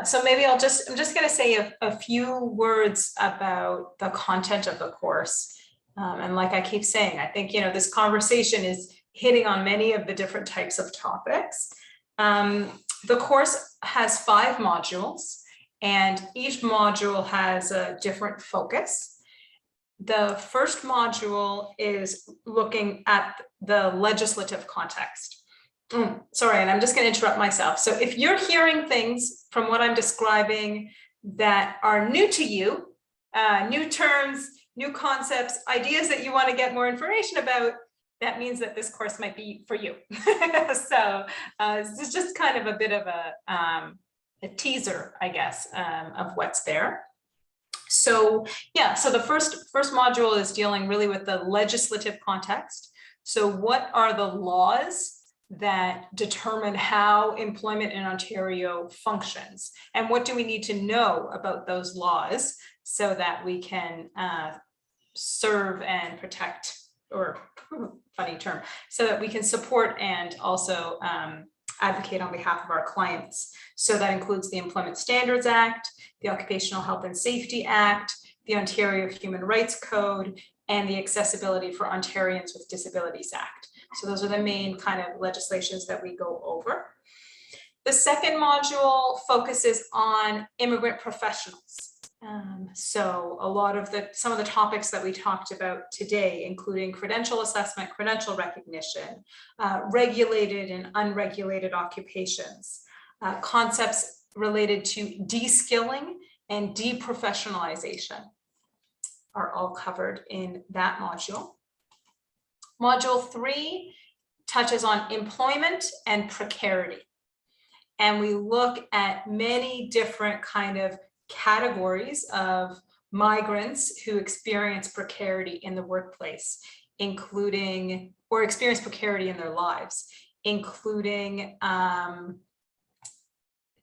so maybe I'm just going to say a few words about the content of the course. And like I keep saying, I think, you know, this conversation is hitting on many of the different types of topics. The course has 5 modules, and each module has a different focus. The first module is looking at the legislative context. Sorry, and I'm just going to interrupt myself. So if you're hearing things from what I'm describing that are new to you, new terms, new concepts, ideas that you want to get more information about, that means that this course might be for you. So this is just kind of a bit of a teaser, I guess, of what's there. So yeah, so the first module is dealing really with the legislative context. So what are the laws that determine how employment in Ontario functions? And what do we need to know about those laws so that we can serve and protect, or funny term, so that we can support and also advocate on behalf of our clients. So that includes the Employment Standards Act, the Occupational Health and Safety Act, the Ontario Human Rights Code, and the Accessibility for Ontarians with Disabilities Act. So those are the main kind of legislations that we go over. The second module focuses on immigrant professionals. So a lot of some of the topics that we talked about today, including credential assessment, credential recognition, regulated and unregulated occupations, concepts related to de-skilling and deprofessionalization are all covered in that module. Module 3 touches on employment and precarity. And we look at many different kind of categories of migrants who experience precarity in the workplace, including, or experience precarity in their lives, including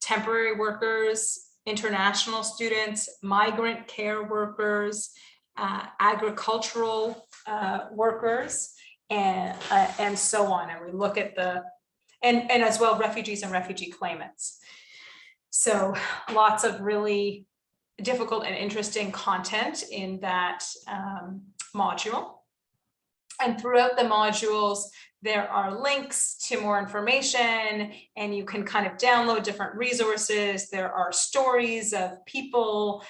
temporary workers, international students, migrant care workers, agricultural workers, and so on. And we look at the, and as well refugees and refugee claimants. So lots of really difficult and interesting content in that module. And throughout the modules, there are links to more information, and you can kind of download different resources. There are stories of people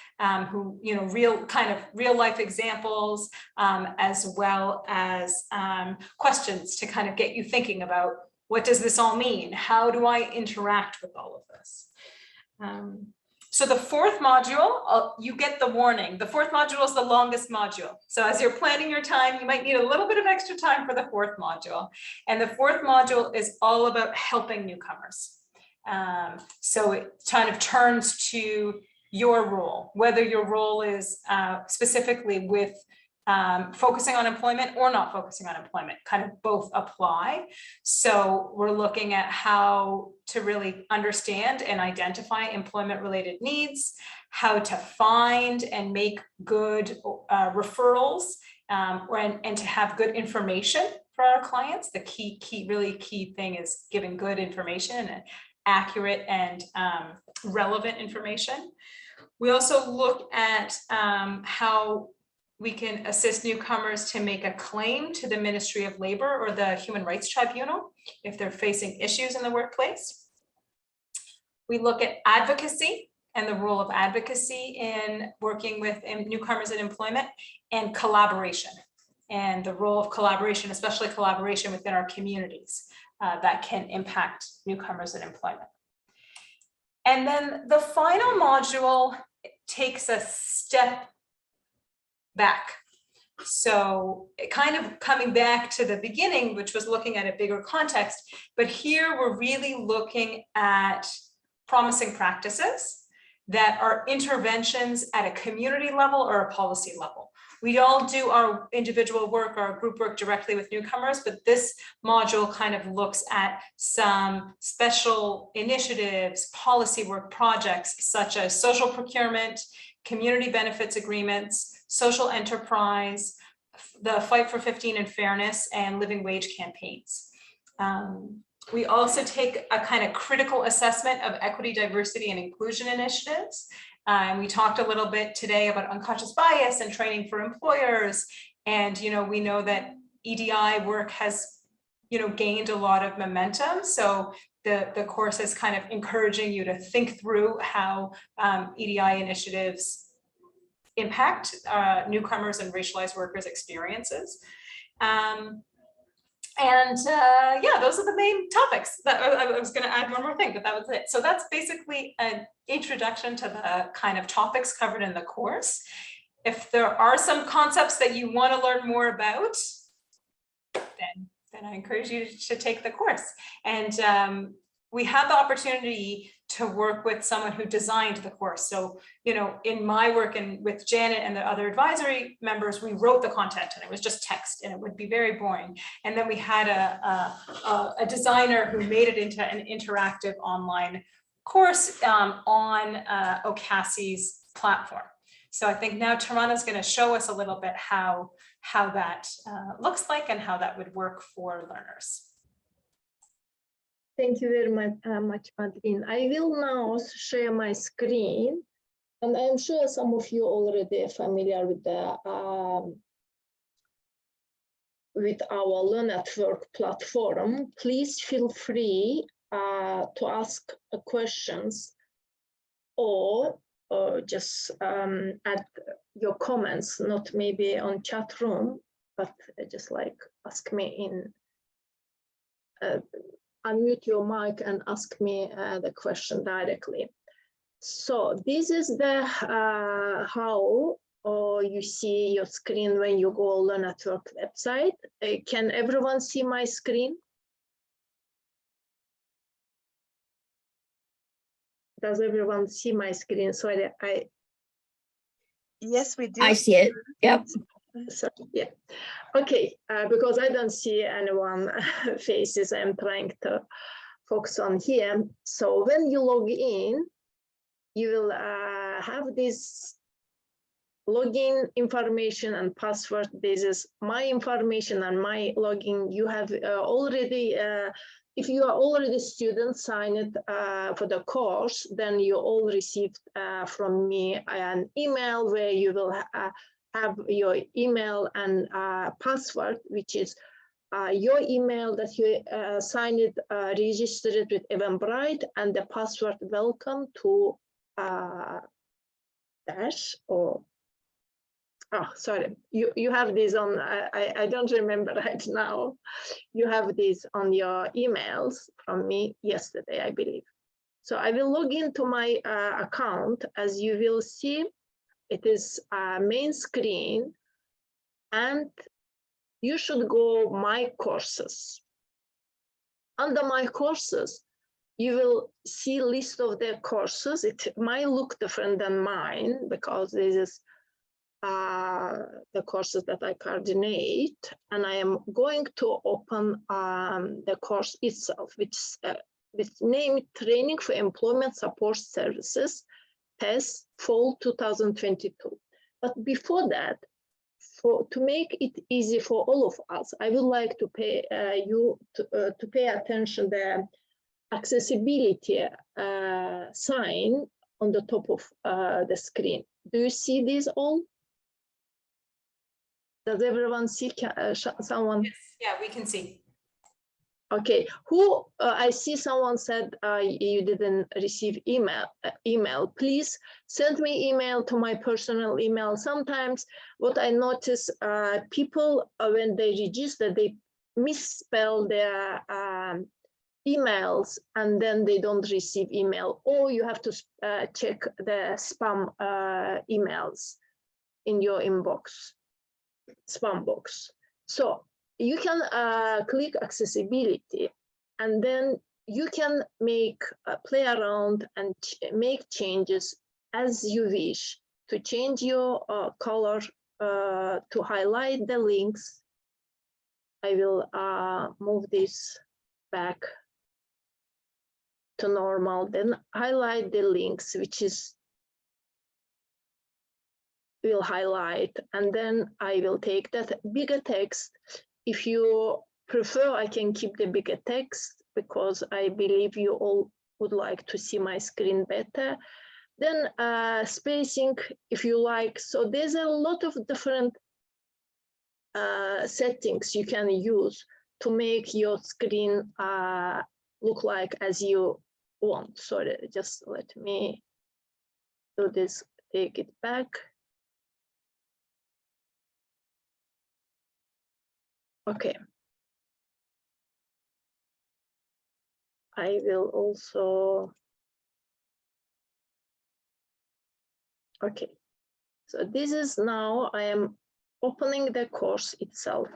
who, you know, real life examples, as well as questions to kind of get you thinking about, what does this all mean? How do I interact with all of this? So the fourth module, you get the warning. The fourth module is the longest module. So as you're planning your time, you might need a little bit of extra time for the fourth module. And the fourth module is all about helping newcomers. So it kind of turns to your role, whether your role is specifically with focusing on employment or not focusing on employment, kind of both apply. So we're looking at how to really understand and identify employment related needs, how to find and make good referrals, and to have good information for our clients. The really key thing is giving good information and accurate and relevant information. We also look at how we can assist newcomers to make a claim to the Ministry of Labor or the Human Rights Tribunal if they're facing issues in the workplace. We look at advocacy and the role of advocacy in working with newcomers in employment, and collaboration and the role of collaboration, especially collaboration within our communities that can impact newcomers in employment. And then the final module takes a step back. So kind of coming back to the beginning, which was looking at a bigger context, but here we're really looking at promising practices that are interventions at a community level or a policy level. We all do our individual work, our group work directly with newcomers, but this module kind of looks at some special initiatives, policy work projects, such as social procurement, community benefits agreements, social enterprise, the Fight for 15 and Fairness, and living wage campaigns. We also take a kind of critical assessment of equity, diversity, and inclusion initiatives. And we talked a little bit today about unconscious bias and training for employers. And, you know, we know that EDI work has, you know, gained a lot of momentum. So the course is kind of encouraging you to think through how EDI initiatives impact newcomers and racialized workers' experiences. Yeah, those are the main topics. That I was going to add one more thing, but that was it. So that's basically an introduction to the kind of topics covered in the course. If there are some concepts that you want to learn more about, then I encourage you to take the course. And we had the opportunity to work with someone who designed the course. So, you know, in my work and with Janet and the other advisory members, we wrote the content and it was just text and it would be very boring. And then we had a designer who made it into an interactive online course on OCASI's platform. So I think now Tarana is going to show us a little bit how that looks like and how that would work for learners. Thank you very much, Madeline. I will now share my screen, and I'm sure some of you already are familiar with our Learn at Work platform. Please feel free to ask questions or just add your comments, not maybe on chat room, but just like ask me in. Unmute your mic and ask me the question directly. So this is the how you see your screen when you go Learn at Work website. Can everyone see my screen? Does everyone see my screen? Sorry, Yes, we do. I see it. Yep. So, yeah. Okay, because I don't see anyone faces, I'm trying to focus on here. So when you log in, you will have this login information and password. This is my information and my login. You have already, if you are already student signed for the course, then you all received from me an email where you will have your email and password, which is your email that you signed, registered with Eventbrite, and the password welcome to dash or sorry, you have this on, I don't remember right now. You have this on your emails from me yesterday, I believe. So I will log into my account. As you will see, it is main screen, and you should go my courses. Under my courses, you will see list of the courses. It might look different than mine because this is the courses that I coordinate, and I am going to open the course itself, which with name Training for Employment Support Services, TESS Fall 2022. But before that, to make it easy for all of us, I would like to pay to pay attention the accessibility sign on the top of the screen. Do you see this all? Does everyone see? Someone? Yes, yeah, we can see. Okay. Who? I see someone said you didn't receive email. Please send me email to my personal email. Sometimes what I notice, people when they register, they misspell their emails and then they don't receive email. Or you have to check the spam emails in your inbox. Spam box. So you can click accessibility, and then you can make play around and make changes as you wish to change your color, to highlight the links. I will move this back to normal, then highlight the links, which is will highlight, and then I will take that bigger text. If you prefer, I can keep the bigger text because I believe you all would like to see my screen better. Then spacing, if you like. So there's a lot of different settings you can use to make your screen look like as you want. Sorry, just let me do this, take it back. Okay. I will also, okay. So this is now, I am opening the course itself.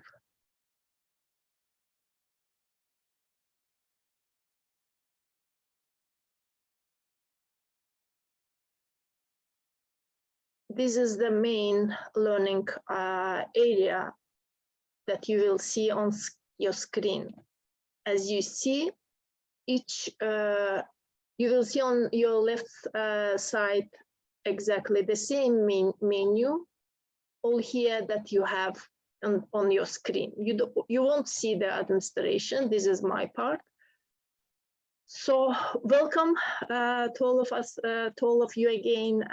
This is the main learning area that you will see on your screen. As you see, each you will see on your left side exactly the same menu, all here that you have on your screen. You won't see the administration. This is my part. So welcome to all of us, to all of you again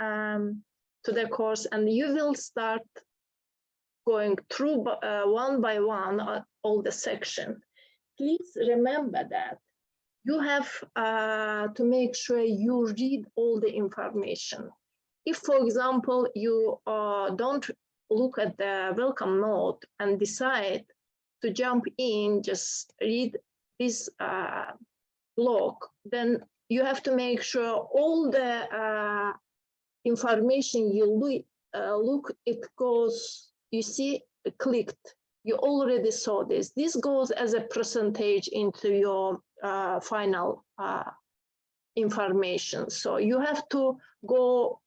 to the course, and you will start going through one by one all the section. Please remember that you have to make sure you read all the information. If, for example, you don't look at the welcome note and decide to jump in, just read this block, then you have to make sure all the information you look, it goes, you see, clicked. You already saw this. This goes as a percentage into your final information. So you have to go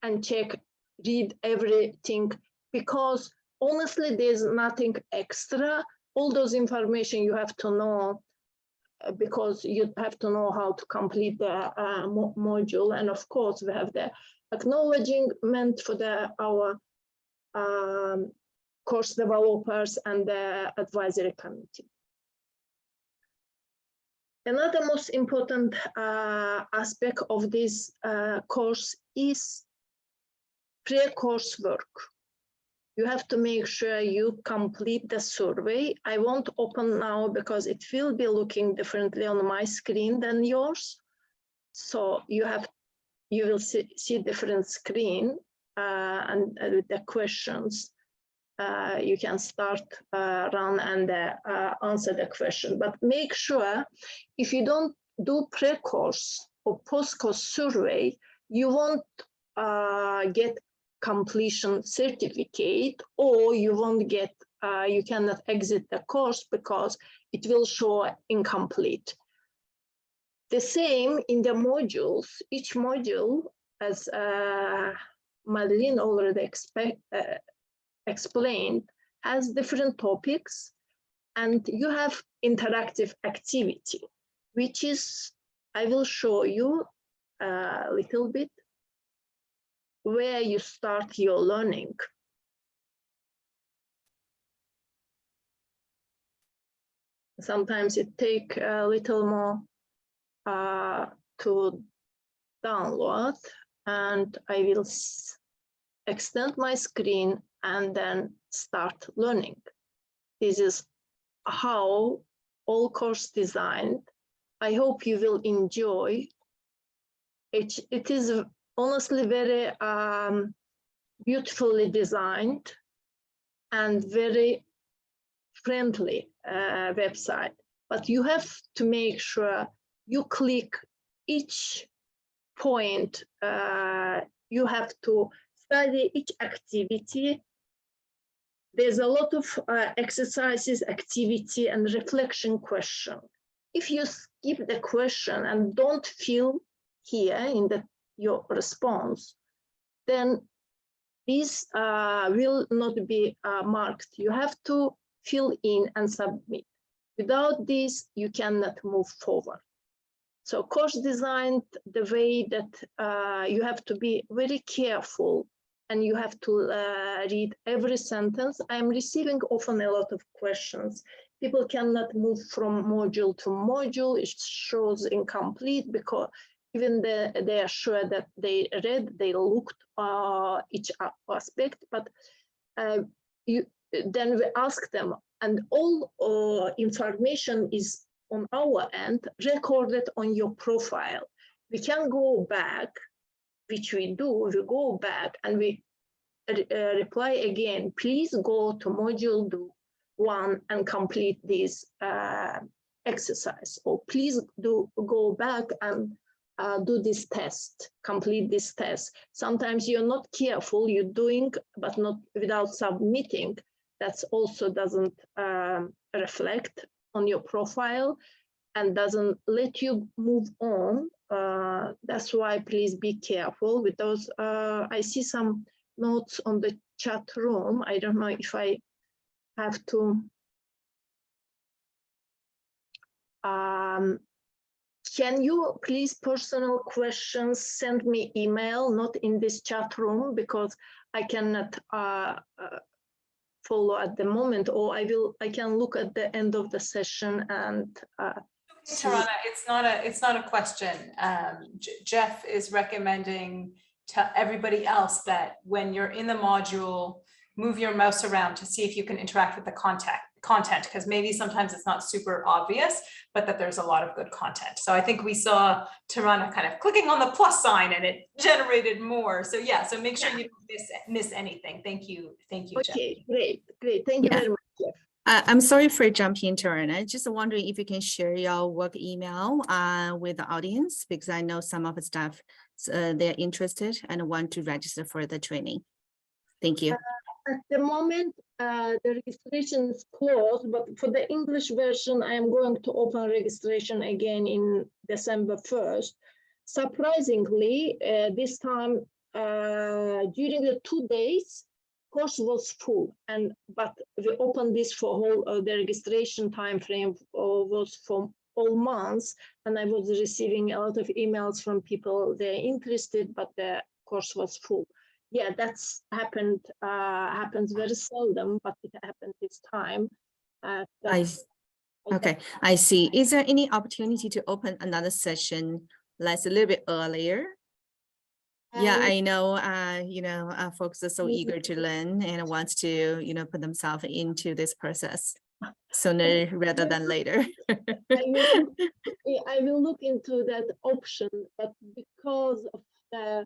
and check read everything, because honestly, there's nothing extra. All those information you have to know, because you have to know how to complete the module. And of course, we have the acknowledgement for our course developers and the advisory committee. Another most important aspect of this course is pre-course work. You have to make sure you complete the survey. I won't open now because it will be looking differently on my screen than yours. So you will see different screen and the questions. You can start run and answer the question, but make sure if you don't do pre-course or post-course survey, you won't get completion certificate, or you won't get, you cannot exit the course because it will show incomplete. The same in the modules. Each module, as Madeline already explained, has different topics, and you have interactive activity, which is, I will show you a little bit where you start your learning. Sometimes it takes a little more to download, and I will extend my screen and then start learning. This is how all course designed. I hope you will enjoy it. It is honestly very beautifully designed and very friendly website, but you have to make sure you click each point. You have to study each activity. There's a lot of exercises, activity, and reflection question. If you skip the question and don't fill here in your response, then these will not be marked. You have to fill in and submit. Without this, you cannot move forward. So course designed the way that you have to be very careful, and you have to read every sentence. I'm receiving often a lot of questions. People cannot move from module to module. It shows incomplete because even they are sure that they read, they looked each aspect, but then we ask them, and all information is on our end recorded on your profile. We can go back, which we do, we go back and we reply again, please go to module 1 and complete this exercise, or please go back and do this test, complete this test. Sometimes you're not careful, you're doing, but not without submitting. That also doesn't reflect on your profile and doesn't let you move on. That's why please be careful with those. I see some notes on the chat room. I don't know if I have to. Can you please personal questions send me email, not in this chat room, because I cannot follow at the moment, or I can look at the end of the session and Tarana, it's not a question. Jeff is recommending to everybody else that when you're in the module, move your mouse around to see if you can interact with the content, because maybe sometimes it's not super obvious, but that there's a lot of good content. So I think we saw Tarana kind of clicking on the plus sign and it generated more. So yeah, so make sure you don't miss anything. Thank you, Jeff. Okay, great. Thank you very much, Jeff. I'm sorry for jumping in, Tarana. Just wondering if you can share your work email with the audience, because I know some of the staff, they're interested and want to register for the training. Thank you. At the moment, the registration is closed, but for the English version, I am going to open registration again in December 1st. Surprisingly, this time during the 2 days, course was full, but we opened this for whole the registration time frame was for all months, and I was receiving a lot of emails from people they're interested, but the course was full. Yeah, that's happened. Happens very seldom, but it happened this time. Okay, I see. Is there any opportunity to open another session that's a little bit earlier? Yeah, I know, folks are so eager to learn and wants to, put themselves into this process sooner rather than later. I will look into that option, but because of the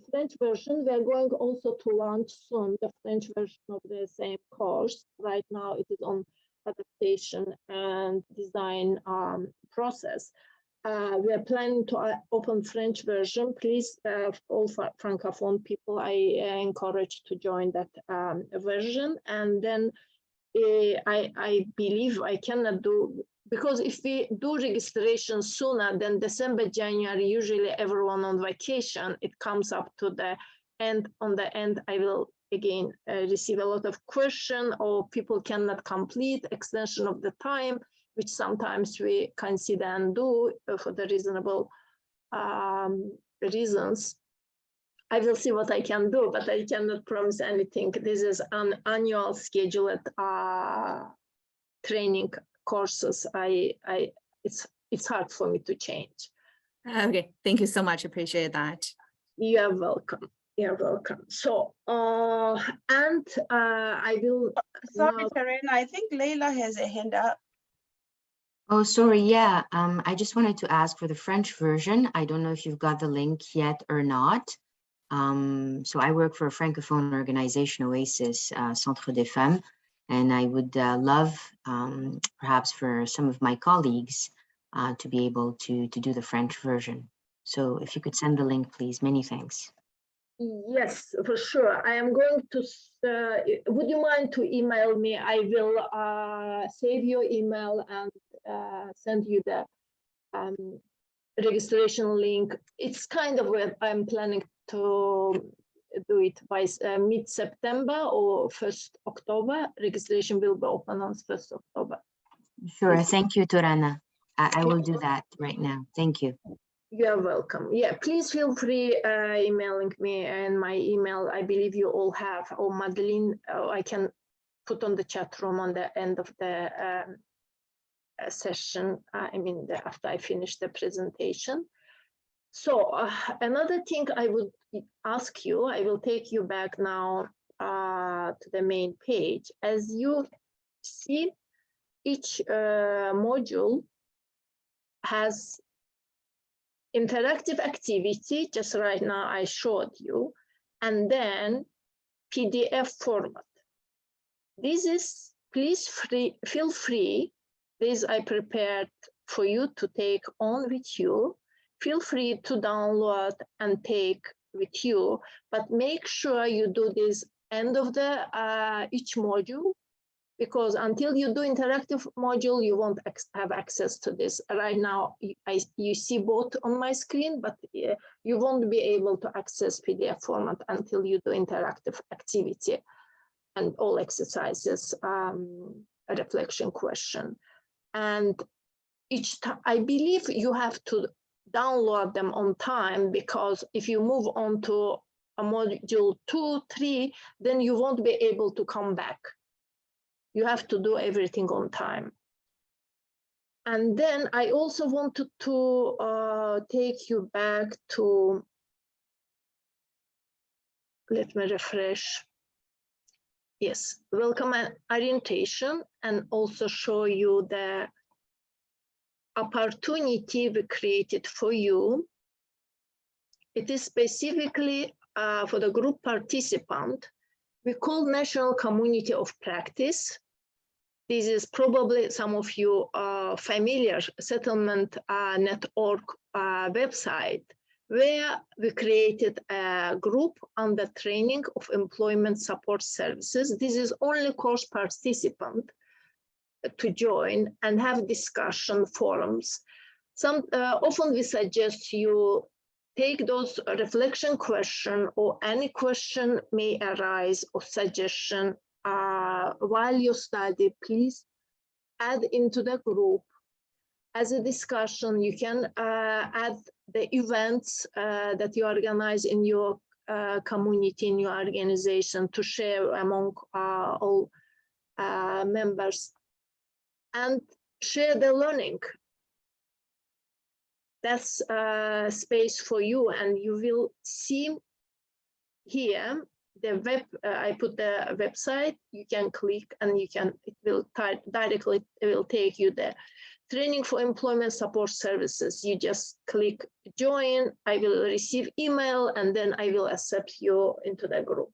French version, we are going also to launch soon the French version of the same course. Right now it is on adaptation and design process. We are planning to open French version. Please, all Francophone people, I encourage to join that version. And then I believe I cannot do, because if we do registration sooner than December, January, usually everyone on vacation, it comes up to the end. On the end, I will again receive a lot of questions, or people cannot complete extension of the time, which sometimes we consider and do for the reasonable reasons. I will see what I can do, but I cannot promise anything. This is an annual scheduled training courses. It's hard for me to change. Okay, thank you so much. Appreciate that. You're welcome. You're welcome. So, I will. Sorry, now... Tarena, I think Leila has a hand up. Oh, sorry. Yeah, I just wanted to ask for the French version. I don't know if you've got the link yet or not. So I work for a Francophone organization, OASIS, Centre des Femmes, and I would love perhaps for some of my colleagues to be able to do the French version. So if you could send the link, please. Many thanks. Yes, for sure. I am going to, would you mind to email me? I will save your email and send you the registration link. It's kind of where I'm planning to do it by mid-September or 1st October. Registration will be open on 1st October. Sure. Thank you, Torana. I will do that right now. Thank you. You're welcome. Yeah, please feel free emailing me, and my email, I believe you all have, or Madeline, I can put on the chat room on the end of the session. I mean, after I finish the presentation. So another thing I would ask you, I will take you back now to the main page. As you see, each module has interactive activity, just right now I showed you, and then PDF format. This is, please feel free, this I prepared for you to take on with you. Feel free to download and take with you, but make sure you do this end of the each module, because until you do interactive module, you won't have access to this. Right now, you see both on my screen, but you won't be able to access PDF format until you do interactive activity and all exercises, a reflection question. And each time, I believe you have to download them on time, because if you move on to a module 2, 3, then you won't be able to come back. You have to do everything on time. And then I also wanted to take you back to, let me refresh. Yes, welcome and orientation, and also show you the opportunity we created for you. It is specifically for the group participant. We call National Community of Practice. This is probably some of you familiar settlement network website, where we created a group on the training of employment support services. This is only course participant to join and have discussion forums. Often we suggest you take those reflection question or any question may arise or suggestion while you study, please add into the group. As a discussion, you can add the events that you organize in your community, in your organization, to share among all members, and share the learning. That's space for you, and you will see here the web. I put the website. You can click, and you can. It will directly. It will take you there. Training for Employment Support Services. You just click join. I will receive email, and then I will accept you into the group.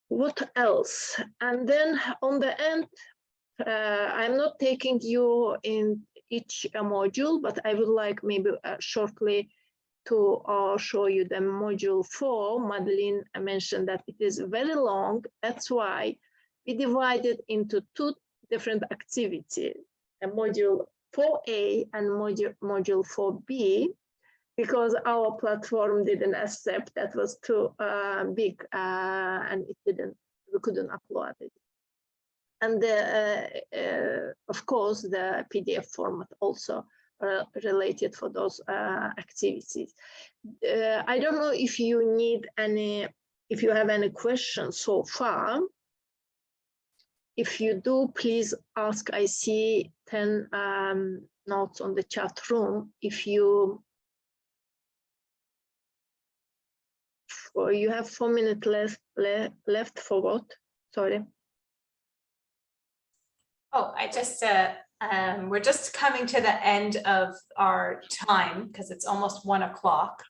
What else? And then on the end, I'm not taking you in each module, but I would like maybe shortly to show you the module 4. Madeline mentioned that it is very long. That's why we divided into 2 different activities, a module 4A and module 4B, because our platform didn't accept. That was too big, and we couldn't upload it. And of course, the PDF format also related for those activities. I don't know if you need if you have any questions so far. If you do, please ask. I see 10 notes on the chat room. If you have 4 minutes left for what? Sorry. Oh, I just, we're just coming to the end of our time because it's almost 1 o'clock.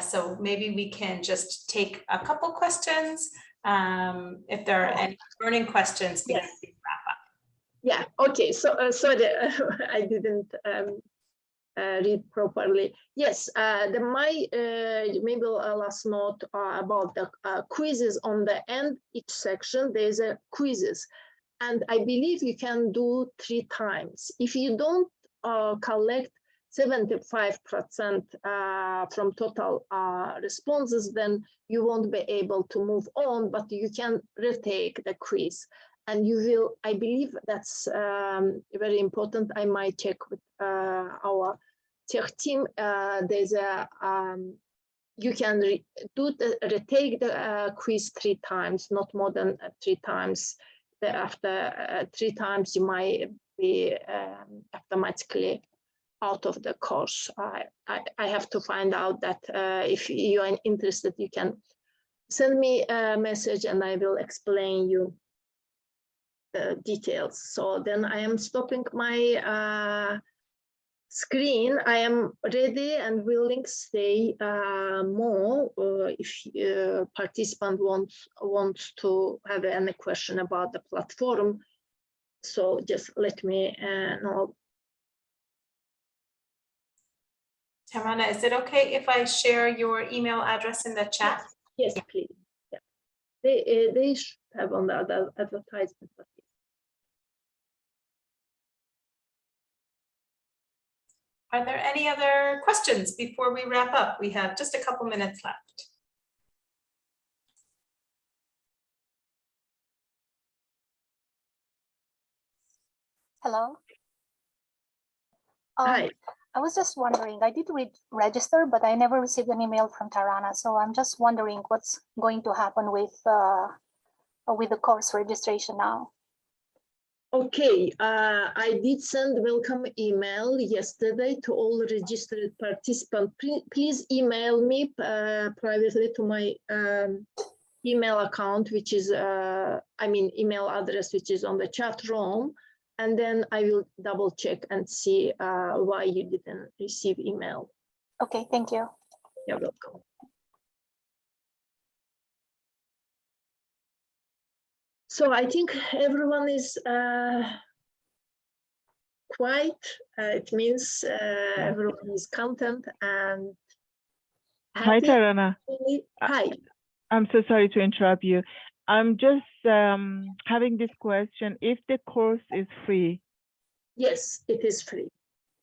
So maybe we can just take a couple questions. If there are any burning questions, we can wrap up. Yeah, okay, so sorry, I didn't read properly. Yes, maybe a last note about the quizzes on the end, each section, there's a quizzes. And I believe you can do 3 times. If you don't collect 75% from total responses, then you won't be able to move on, but you can retake the quiz. And you will, I believe that's very important. I might check with our tech team. There's a, you can retake the quiz 3 times, not more than 3 times. After 3 times, you might be automatically out of the course. I have to find out that if you are interested, you can send me a message and I will explain you the details. So then I am stopping my screen. I am ready and willing to stay more if participant wants to have any question about the platform. So just let me know. Tarana, is it okay if I share your email address in the chat? Yes, please. Yeah. They should have on the other advertisement. Are there any other questions before we wrap up? We have just a couple minutes left. Hello. Hi. I was just wondering, I did register, but I never received an email from Tarana. So I'm just wondering what's going to happen with the course registration now. Okay, I did send welcome email yesterday to all registered participants. Please email me privately to my email account, which is, email address, which is on the chat room. And then I will double check and see why you didn't receive email. Okay, thank you. You're welcome. So I think everyone is quiet. It means everyone is content and happy. Hi, Tarana. Hi. I'm so sorry to interrupt you. I'm just having this question. If the course is free? Yes, it is free.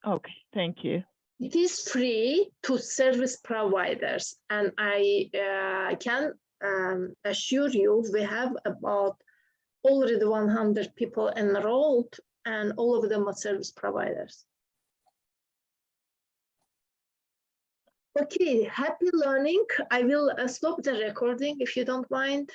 Okay, thank you. It is free to service providers, and I can assure you we have about already 100 people enrolled, and all of them are service providers. Okay, happy learning. I will stop the recording if you don't mind.